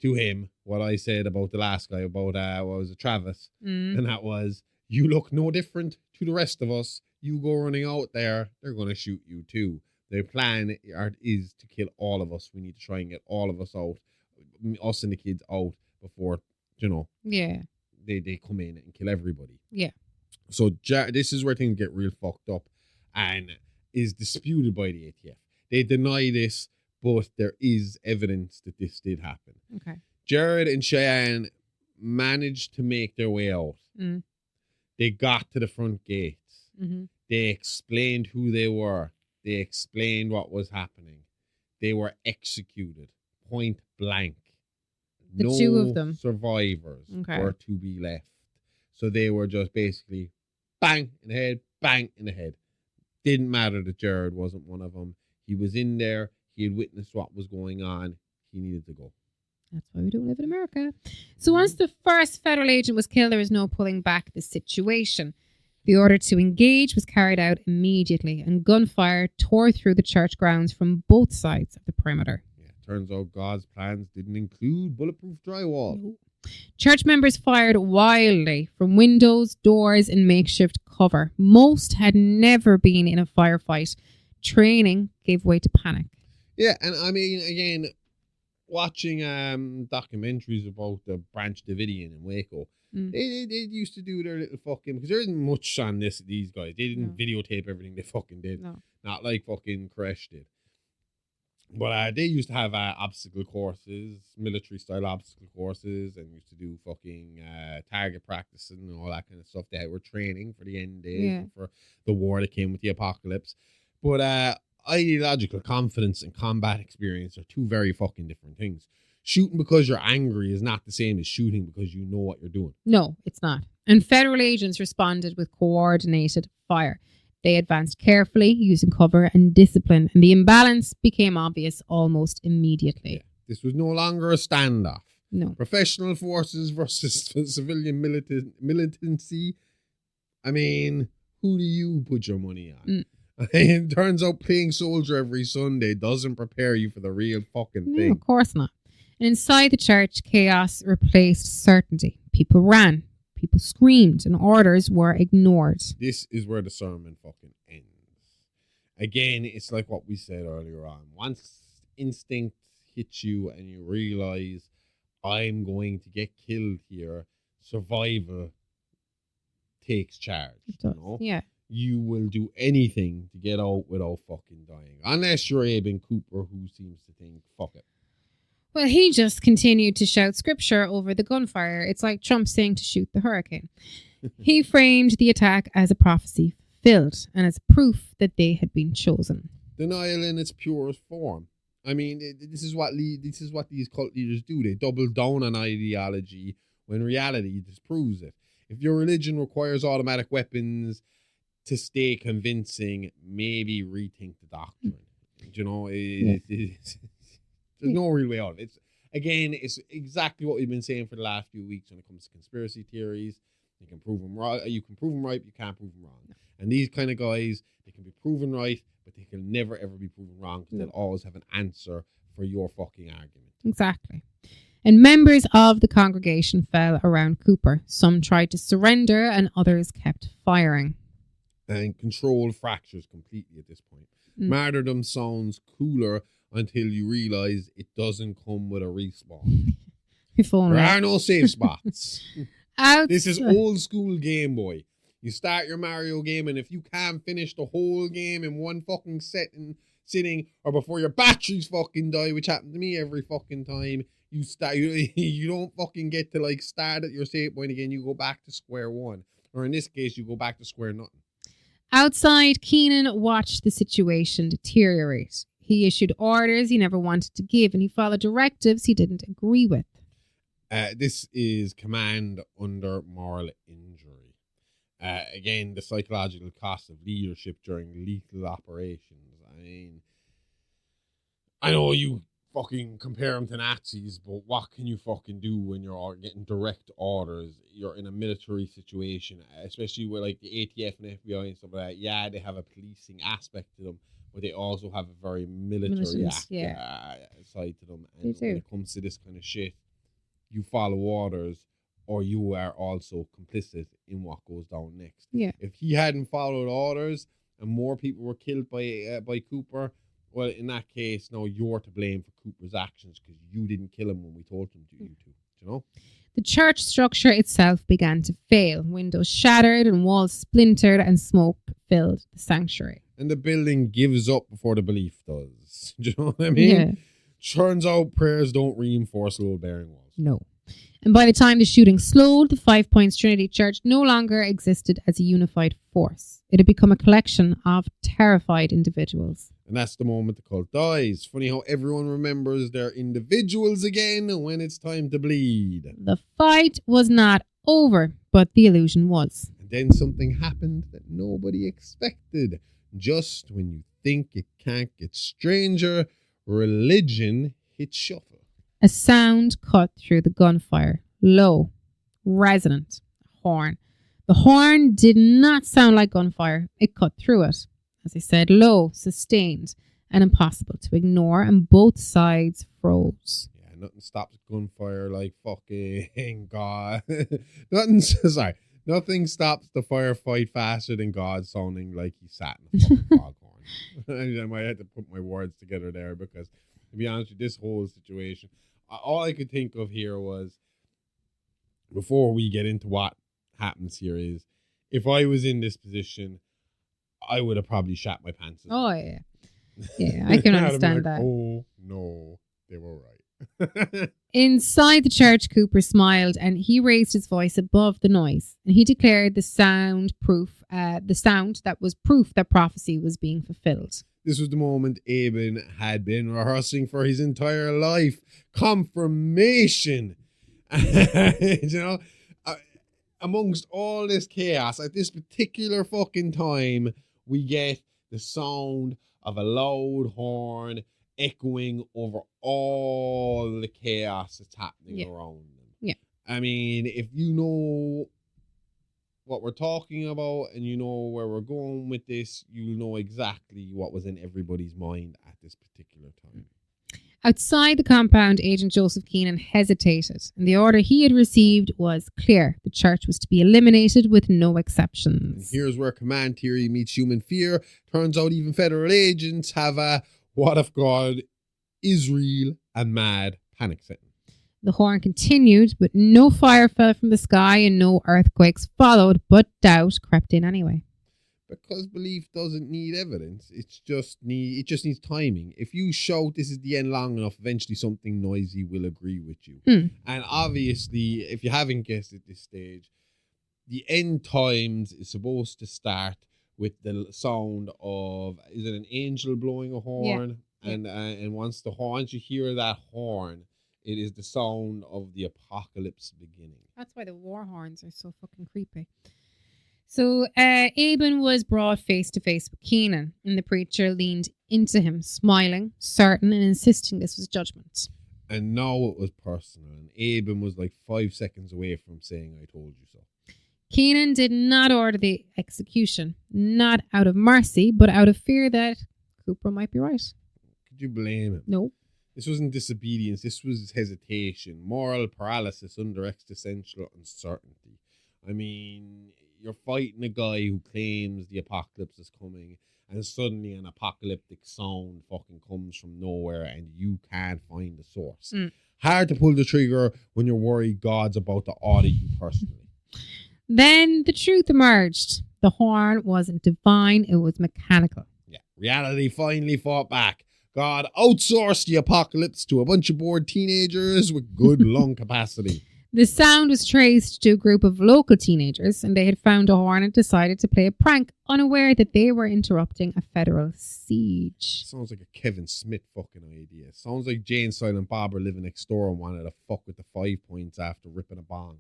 to him what I said about the last guy, about what was it, Travis? And that was, you look no different to the rest of us. You go running out there, they're going to shoot you too. Their plan is to kill all of us. We need to try and get all of us out, us and the kids out before, you know, they come in and kill everybody. Yeah. So this is where things get real fucked up and is disputed by the ATF. They deny this, but there is evidence that this did happen. Okay. Jared and Cheyenne managed to make their way out. They got to the front gates. They explained who they were. They explained what was happening. They were executed, point blank. The two of them. Survivors were to be left. So they were just basically bang in the head, bang in the head. Didn't matter that Jared wasn't one of them. He was in there. He had witnessed what was going on. He needed to go. That's why we don't live in America. So once the first federal agent was killed, there was no pulling back the situation. The order to engage was carried out immediately, and gunfire tore through the church grounds from both sides of the perimeter. Yeah, turns out God's plans didn't include bulletproof drywall. Church members fired wildly from windows, doors, and makeshift cover. Most had never been in a firefight. Training gave way to panic. Yeah, and I mean, again, watching documentaries about the Branch Davidian in Waco, they used to do their little fucking, because there isn't much on these guys. They didn't videotape everything they fucking did. No. Not like fucking Koresh did. But they used to have obstacle courses, military style obstacle courses, and used to do fucking target practice and all that kind of stuff. They were training for the end days, and for the war that came with the apocalypse. But ideological confidence and combat experience are two very fucking different things. Shooting because you're angry is not the same as shooting because you know what you're doing. No, it's not. And federal agents responded with coordinated fire. They advanced carefully, using cover and discipline, and the imbalance became obvious almost immediately. Yeah. This was no longer a standoff. No. Professional forces versus civilian militancy. I mean, who do you put your money on? It turns out playing soldier every Sunday doesn't prepare you for the real fucking thing. No, of course not. And inside the church, chaos replaced certainty. People ran. People screamed and orders were ignored. This is where the sermon fucking ends. Again, it's like what we said earlier on. Once instinct hits you and you realize I'm going to get killed here, survival takes charge. It does. You know? Yeah. You will do anything to get out without fucking dying. Unless you're Abin Cooper, who seems to think, fuck it. Well, he just continued to shout scripture over the gunfire. It's like Trump saying to shoot the hurricane. He framed the attack as a prophecy fulfilled and as proof that they had been chosen. Denial in its purest form. I mean, this is what these cult leaders do. They double down on ideology when reality disproves it. If your religion requires automatic weapons to stay convincing, maybe rethink the doctrine. You know, there's no real way out of it. It's exactly what we've been saying for the last few weeks when it comes to conspiracy theories. You can prove them right, you can prove them right, but you can't prove them wrong. No. And these kind of guys, they can be proven right, but they can never ever be proven wrong because they'll always have an answer for your fucking argument. Exactly. And members of the congregation fell around Cooper. Some tried to surrender and others kept firing. And control fractures completely at this point. Martyrdom sounds cooler until you realize it doesn't come with a respawn. There are no safe spots. This is old school Game Boy. You start your Mario game, and if you can't finish the whole game in one fucking sitting, or before your batteries fucking die, which happened to me every fucking time, you don't fucking get to like start at your save point again. You go back to square one, or in this case, you go back to square nothing. Outside, Keenan watched the situation deteriorate. He issued orders he never wanted to give, and he followed directives he didn't agree with. This is command under moral injury. Again, the psychological cost of leadership during lethal operations. I mean, I know you fucking compare them to Nazis, but what can you fucking do when you're getting direct orders? You're in a military situation, especially with like the ATF and FBI and stuff like that. Yeah, they have a policing aspect to them, but they also have a very military side to them. And when it comes to this kind of shit, you follow orders or you are also complicit in what goes down next. Yeah. If he hadn't followed orders and more people were killed by Cooper, well, in that case, no, you're to blame for Cooper's actions because you didn't kill him when we told him to. You know? The church structure itself began to fail. Windows shattered and walls splintered and smoke filled the sanctuary. And the building gives up before the belief does. Do you know what I mean? Yeah. Turns out prayers don't reinforce load bearing walls. No. And by the time the shooting slowed, the 5 Points Trinity Church no longer existed as a unified force. It had become a collection of terrified individuals. And that's the moment the cult dies. Funny how everyone remembers their individuals again when it's time to bleed. The fight was not over, but the illusion was. And then something happened that nobody expected. Just when you think it can't get stranger, religion hit shuffle. A sound cut through the gunfire. Low, resonant, horn. The horn did not sound like gunfire. It cut through it. As I said, low, sustained, and impossible to ignore, and both sides froze. Yeah, and nothing stops gunfire like fucking God. Nothing stops the firefight faster than God sounding like he sat in a fucking foghorn. I might have to put my words together there because, to be honest with you, this whole situation, all I could think of here was, before we get into what happens here, is if I was in this position, I would have probably shat my pants. Oh, yeah. Yeah, I can understand that. Oh, no, they were right. Inside the church, Cooper smiled and he raised his voice above the noise. And he declared the sound that was proof that prophecy was being fulfilled. This was the moment Abin had been rehearsing for his entire life. Confirmation. Amongst all this chaos, at this particular fucking time, we get the sound of a loud horn echoing over all the chaos that's happening around them. Yeah. I mean, if you know what we're talking about and you know where we're going with this, you'll know exactly what was in everybody's mind at this particular time. Outside the compound, Agent Joseph Keenan hesitated, and the order he had received was clear. The church was to be eliminated with no exceptions. And here's where command theory meets human fear. Turns out even federal agents have a "what if God is real" and mad panic setting. The horn continued, but no fire fell from the sky and no earthquakes followed, but doubt crept in anyway. Because belief doesn't need evidence. It just needs timing. If you shout this is the end long enough, eventually something noisy will agree with you. And obviously, if you haven't guessed at this stage, the end times is supposed to start with the sound of, is it an angel blowing a horn? Yeah. And once you hear that horn, it is the sound of the apocalypse beginning. That's why the war horns are so fucking creepy. So Abin was brought face to face with Keenan, and the preacher leaned into him, smiling, certain and insisting this was judgment. And now it was personal, and Abin was like 5 seconds away from saying, "I told you so." Keenan did not order the execution, not out of mercy, but out of fear that Cooper might be right. Could you blame him? No. This wasn't disobedience. This was hesitation, moral paralysis under existential uncertainty. I mean, you're fighting a guy who claims the apocalypse is coming, and suddenly an apocalyptic sound fucking comes from nowhere and you can't find the source. Hard to pull the trigger when you're worried God's about to audit you personally. Then the truth emerged. The horn wasn't divine, it was mechanical. Yeah, reality finally fought back. God outsourced the apocalypse to a bunch of bored teenagers with good lung capacity. The sound was traced to a group of local teenagers, and they had found a horn and decided to play a prank, unaware that they were interrupting a federal siege. Sounds like a Kevin Smith fucking idea. Sounds like Jane, Silent Bob were living next door and wanted to fuck with the 5 Points after ripping a bong.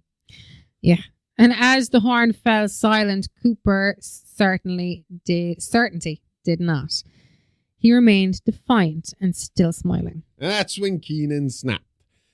Yeah. And as the horn fell silent, Cooper certainty did not. He remained defiant and still smiling. And that's when Keenan snapped.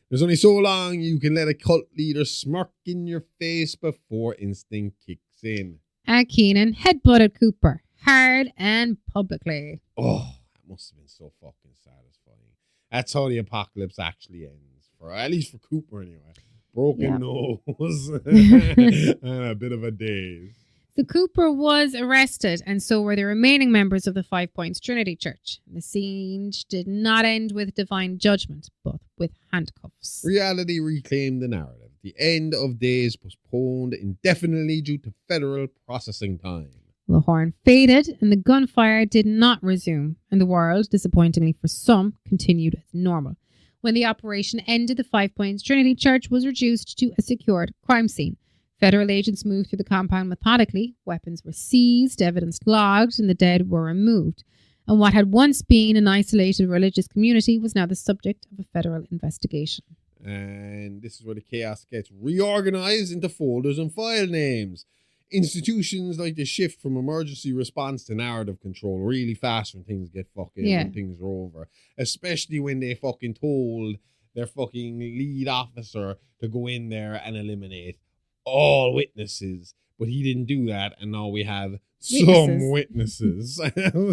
There's only so long you can let a cult leader smirk in your face before instinct kicks in. And Keenan headbutted Cooper, hard and publicly. Oh, that must have been so fucking satisfying. That's how the apocalypse actually ends. At least for Cooper anyway. Broken nose and a bit of a daze. So Cooper was arrested, and so were the remaining members of the 5 Points Trinity Church. The siege did not end with divine judgment, but with handcuffs. Reality reclaimed the narrative. The end of days postponed indefinitely due to federal processing time. The horn faded, and the gunfire did not resume, and the world, disappointingly for some, continued as normal. When the operation ended, the 5 Points Trinity Church was reduced to a secured crime scene. Federal agents moved through the compound methodically, weapons were seized, evidence logged, and the dead were removed. And what had once been an isolated religious community was now the subject of a federal investigation. And this is where the chaos gets reorganized into folders and file names. Institutions like to shift from emergency response to narrative control really fast when things get when things are over. Especially when they fucking told their fucking lead officer to go in there and eliminate all witnesses, but he didn't do that, and now we have some witnesses.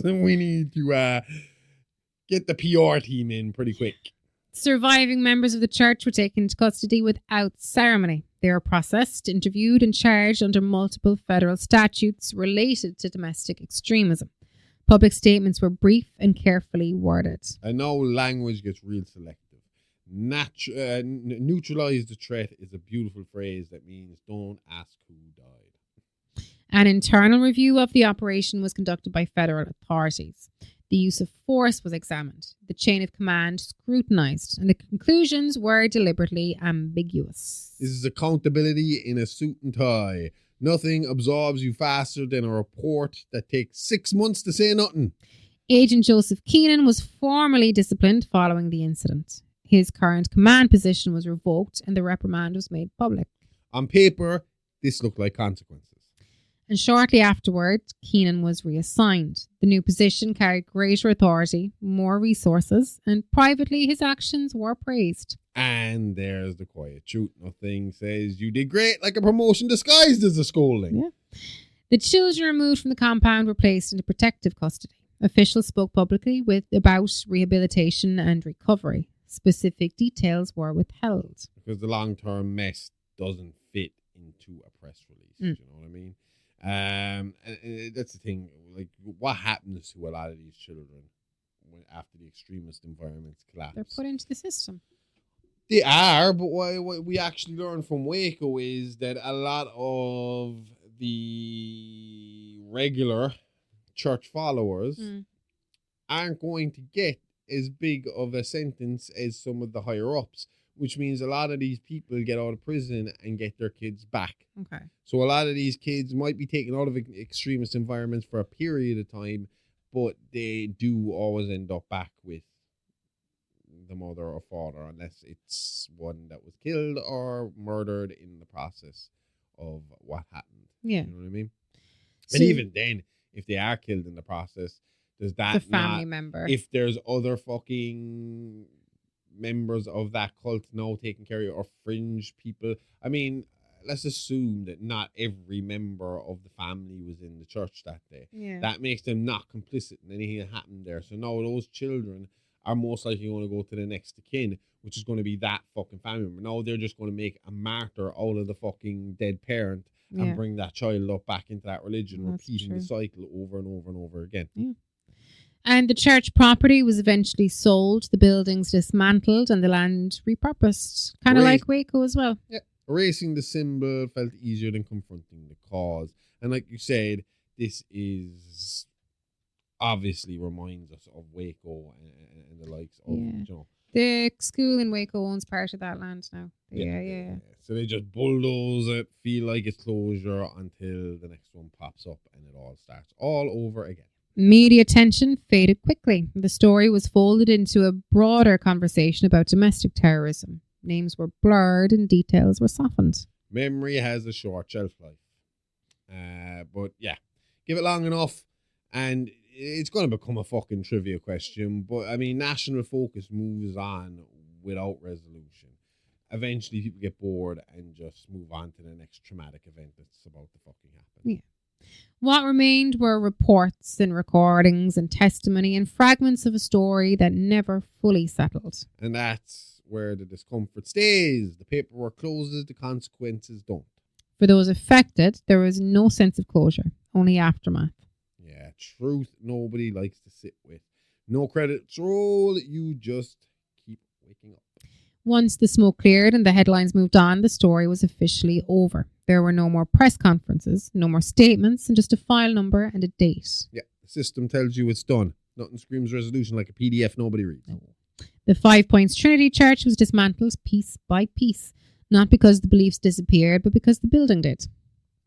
We need to get the PR team in pretty quick. Surviving members of the church were taken into custody without ceremony. They were processed, interviewed, and charged under multiple federal statutes related to domestic extremism. Public statements were brief and carefully worded. And now language gets real selective. Neutralize the threat is a beautiful phrase that means don't ask who died. An internal review of the operation was conducted by federal authorities. The use of force was examined, the chain of command scrutinized, and the conclusions were deliberately ambiguous. This is accountability in a suit and tie. Nothing absorbs you faster than a report that takes 6 months to say nothing. Agent Joseph Keenan was formally disciplined following the incident. His current command position was revoked and the reprimand was made public. On paper, this looked like consequences. And shortly afterward, Keenan was reassigned. The new position carried greater authority, more resources, and privately his actions were praised. And there's the quiet truth. Nothing says you did great like a promotion disguised as a scolding. Yeah. The children removed from the compound were placed into protective custody. Officials spoke publicly about rehabilitation and recovery. Specific details were withheld. Because the long-term mess doesn't fit into a press release. You know what I mean? And that's the thing. Like, what happens to a lot of these children after the extremist environments collapse? They're put into the system. They are, but what we actually learned from Waco is that a lot of the regular church followers aren't going to get as big of a sentence as some of the higher ups, which means a lot of these people get out of prison and get their kids back. Okay. So a lot of these kids might be taken out of extremist environments for a period of time, but they do always end up back with the mother or father, unless it's one that was killed or murdered in the process of what happened. Yeah. You know what I mean? So, and even then, if they are killed in the process, does that the family member. If there's other fucking members of that cult now taking care of you, or fringe people, I mean, let's assume that not every member of the family was in the church that day. Yeah. That makes them not complicit in anything that happened there. So now those children are most likely going to go to the next of kin, which is going to be that fucking family member. Now they're just going to make a martyr out of the fucking dead parent and bring that child up back into that religion, repeating the cycle over and over and over again. Yeah. And the church property was eventually sold, the buildings dismantled, and the land repurposed. Kind of like Waco as well. Yeah. Erasing the symbol felt easier than confronting the cause. And like you said, this is obviously reminds us of Waco and the likes of, you know. The school in Waco owns part of that land now. Yeah. So they just bulldoze it, feel like it's closure until the next one pops up and it all starts all over again. Media attention faded quickly. The story was folded into a broader conversation about domestic terrorism. Names were blurred and details were softened. Memory has a short shelf life. But yeah, give it long enough and it's going to become a fucking trivia question. But I mean, national focus moves on without resolution. Eventually people get bored and just move on to the next traumatic event that's about to fucking happen. Yeah. What remained were reports and recordings and testimony and fragments of a story that never fully settled. And that's where the discomfort stays. The paperwork closes, the consequences don't. For those affected, there was no sense of closure, only aftermath. Yeah, truth nobody likes to sit with. No credits roll, you just keep waking up. Once the smoke cleared and the headlines moved on, the story was officially over. There were no more press conferences, no more statements, and just a file number and a date. Yeah, the system tells you it's done. Nothing screams resolution like a PDF nobody reads. The 5 Points Trinity Church was dismantled piece by piece, not because the beliefs disappeared, but because the building did.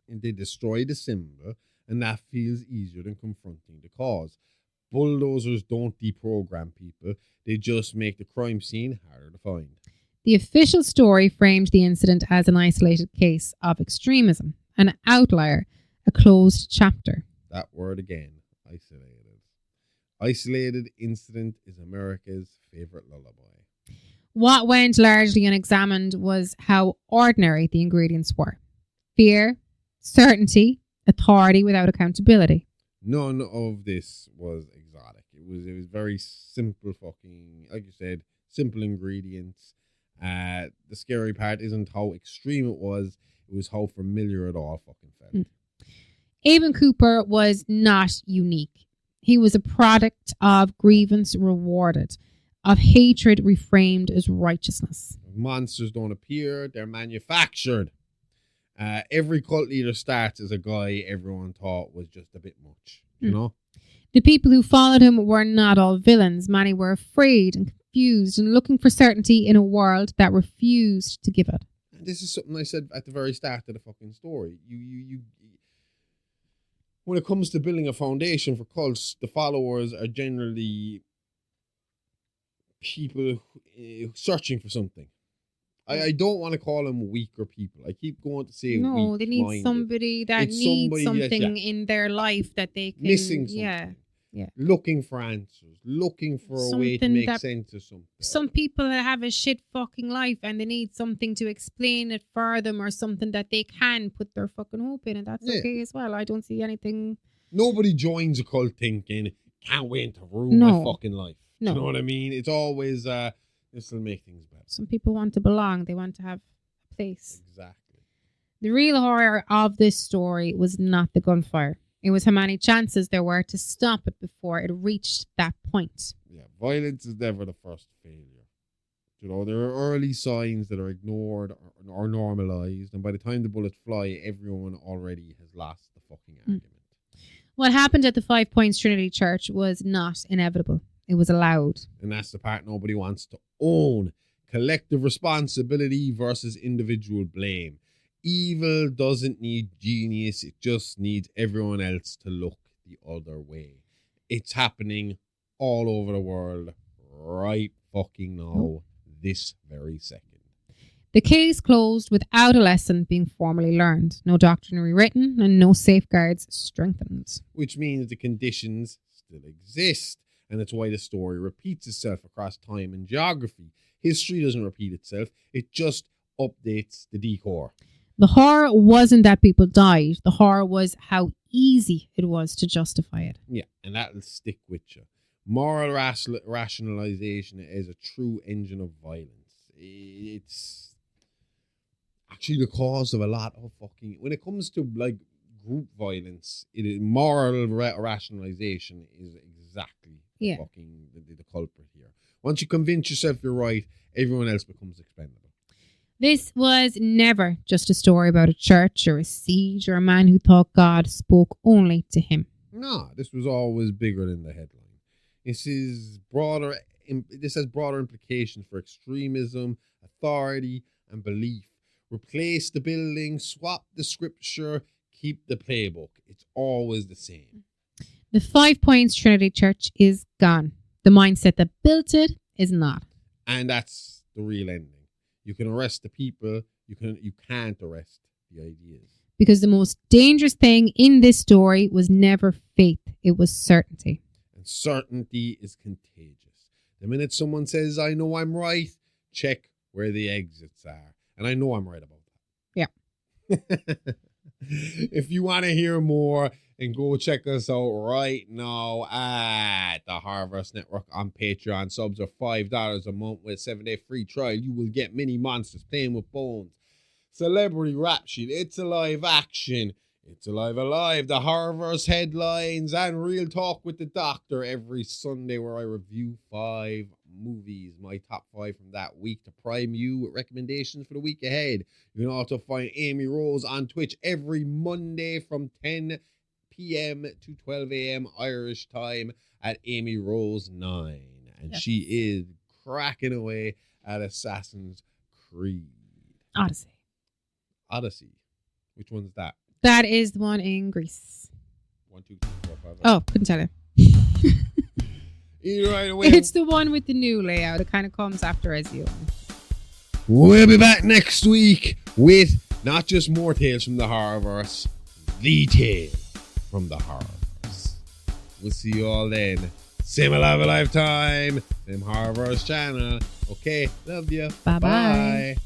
And they destroy the symbol, and that feels easier than confronting the cause. Bulldozers don't deprogram people, they just make the crime scene harder to find. The official story framed the incident as an isolated case of extremism, an outlier, a closed chapter. That word again, isolated. Isolated incident is America's favorite lullaby. What went largely unexamined was how ordinary the ingredients were. Fear, certainty, authority without accountability. None of this was exotic. It was very simple fucking, like you said, Simple ingredients. The scary part isn't how extreme it was how familiar it all fucking felt. Abin Cooper was not unique. He was a product of grievance rewarded, of hatred reframed as righteousness. Monsters don't appear, they're manufactured. Every cult leader starts as a guy everyone thought was just a bit much, you know? The people who followed him were not all villains. Many were afraid and confused and looking for certainty in a world that refused to give it. And this is something I said at the very start of the fucking story. You when it comes to building a foundation for cults, the followers are generally people searching for something. I don't want to call them weaker people. I keep going to say no, they need somebody that needs something in their life that they can... Missing something. Yeah. Looking for answers. Looking for a way to make sense of something. Some people have a shit fucking life and they need something to explain it for them or something that they can put their fucking hope in, and that's okay as well. I don't see anything... Nobody joins a cult thinking, can't wait to ruin my fucking life. No. Do you know what I mean? It's always, this will make things better. Some people want to belong. They want to have a place. Exactly. The real horror of this story was not the gunfire. It was how many chances there were to stop it before it reached that point. Yeah, violence is never the first failure. You know, there are early signs that are ignored or normalized, and by the time the bullets fly, everyone already has lost the fucking argument. What happened at the 5 Points Trinity Church was not inevitable. It was allowed. And that's the part nobody wants to own. Collective responsibility versus individual blame. Evil doesn't need genius. It just needs everyone else to look the other way. It's happening all over the world right fucking now, this very second. The case closed without a lesson being formally learned. No doctrine rewritten and no safeguards strengthened. Which means the conditions still exist. And that's why the story repeats itself across time and geography. History doesn't repeat itself. It just updates the decor. The horror wasn't that people died. The horror was how easy it was to justify it. Yeah, and that'll stick with you. Moral rationalization is a true engine of violence. It's actually the cause of a lot of fucking... When it comes to like group violence, moral rationalization is exactly fucking the culprit here. Once you convince yourself you're right, everyone else becomes expendable. This was never just a story about a church or a siege or a man who thought God spoke only to him. No, this was always bigger than the headline. This has broader implications for extremism, authority, and belief. Replace the building, swap the scripture, keep the playbook. It's always the same. The 5 Points Trinity Church is gone. The mindset that built it is not. And that's the real ending. You can arrest the people. You can't arrest the ideas. Because the most dangerous thing in this story was never faith. It was certainty. And certainty is contagious. The minute someone says, I know I'm right, check where the exits are. And I know I'm right about that. Yeah. If you want to hear more, and go check us out right now at the Horrorverse Network on Patreon. Subs are $5 a month with a 7-day free trial. You will get mini monsters, Playing with Bones, Celebrity Rap Sheet, It's Alive Action, It's Alive Alive, the Horrorverse headlines, and Real Talk with the Doctor every Sunday, where I review 5 movies, my top 5 from that week, to prime you with recommendations for the week ahead. You can also find Amy Rose on Twitch every Monday from 10 p.m. to 12 a.m. Irish time at Amy Rose 9. And she is cracking away at Assassin's Creed. Odyssey. Which one's that? That is the one in Greece. 1, 2, 3, 4, 5. Oh, couldn't tell you. Either right away. It's the one with the new layout. It kind of comes after as you. We'll be back next week with not just more tales from the Horrorverse, the tale from the Horrorverse. We'll see you all then. Same Alive a Lifetime, same Horrorverse channel. Okay, love you. Bye-bye. Bye.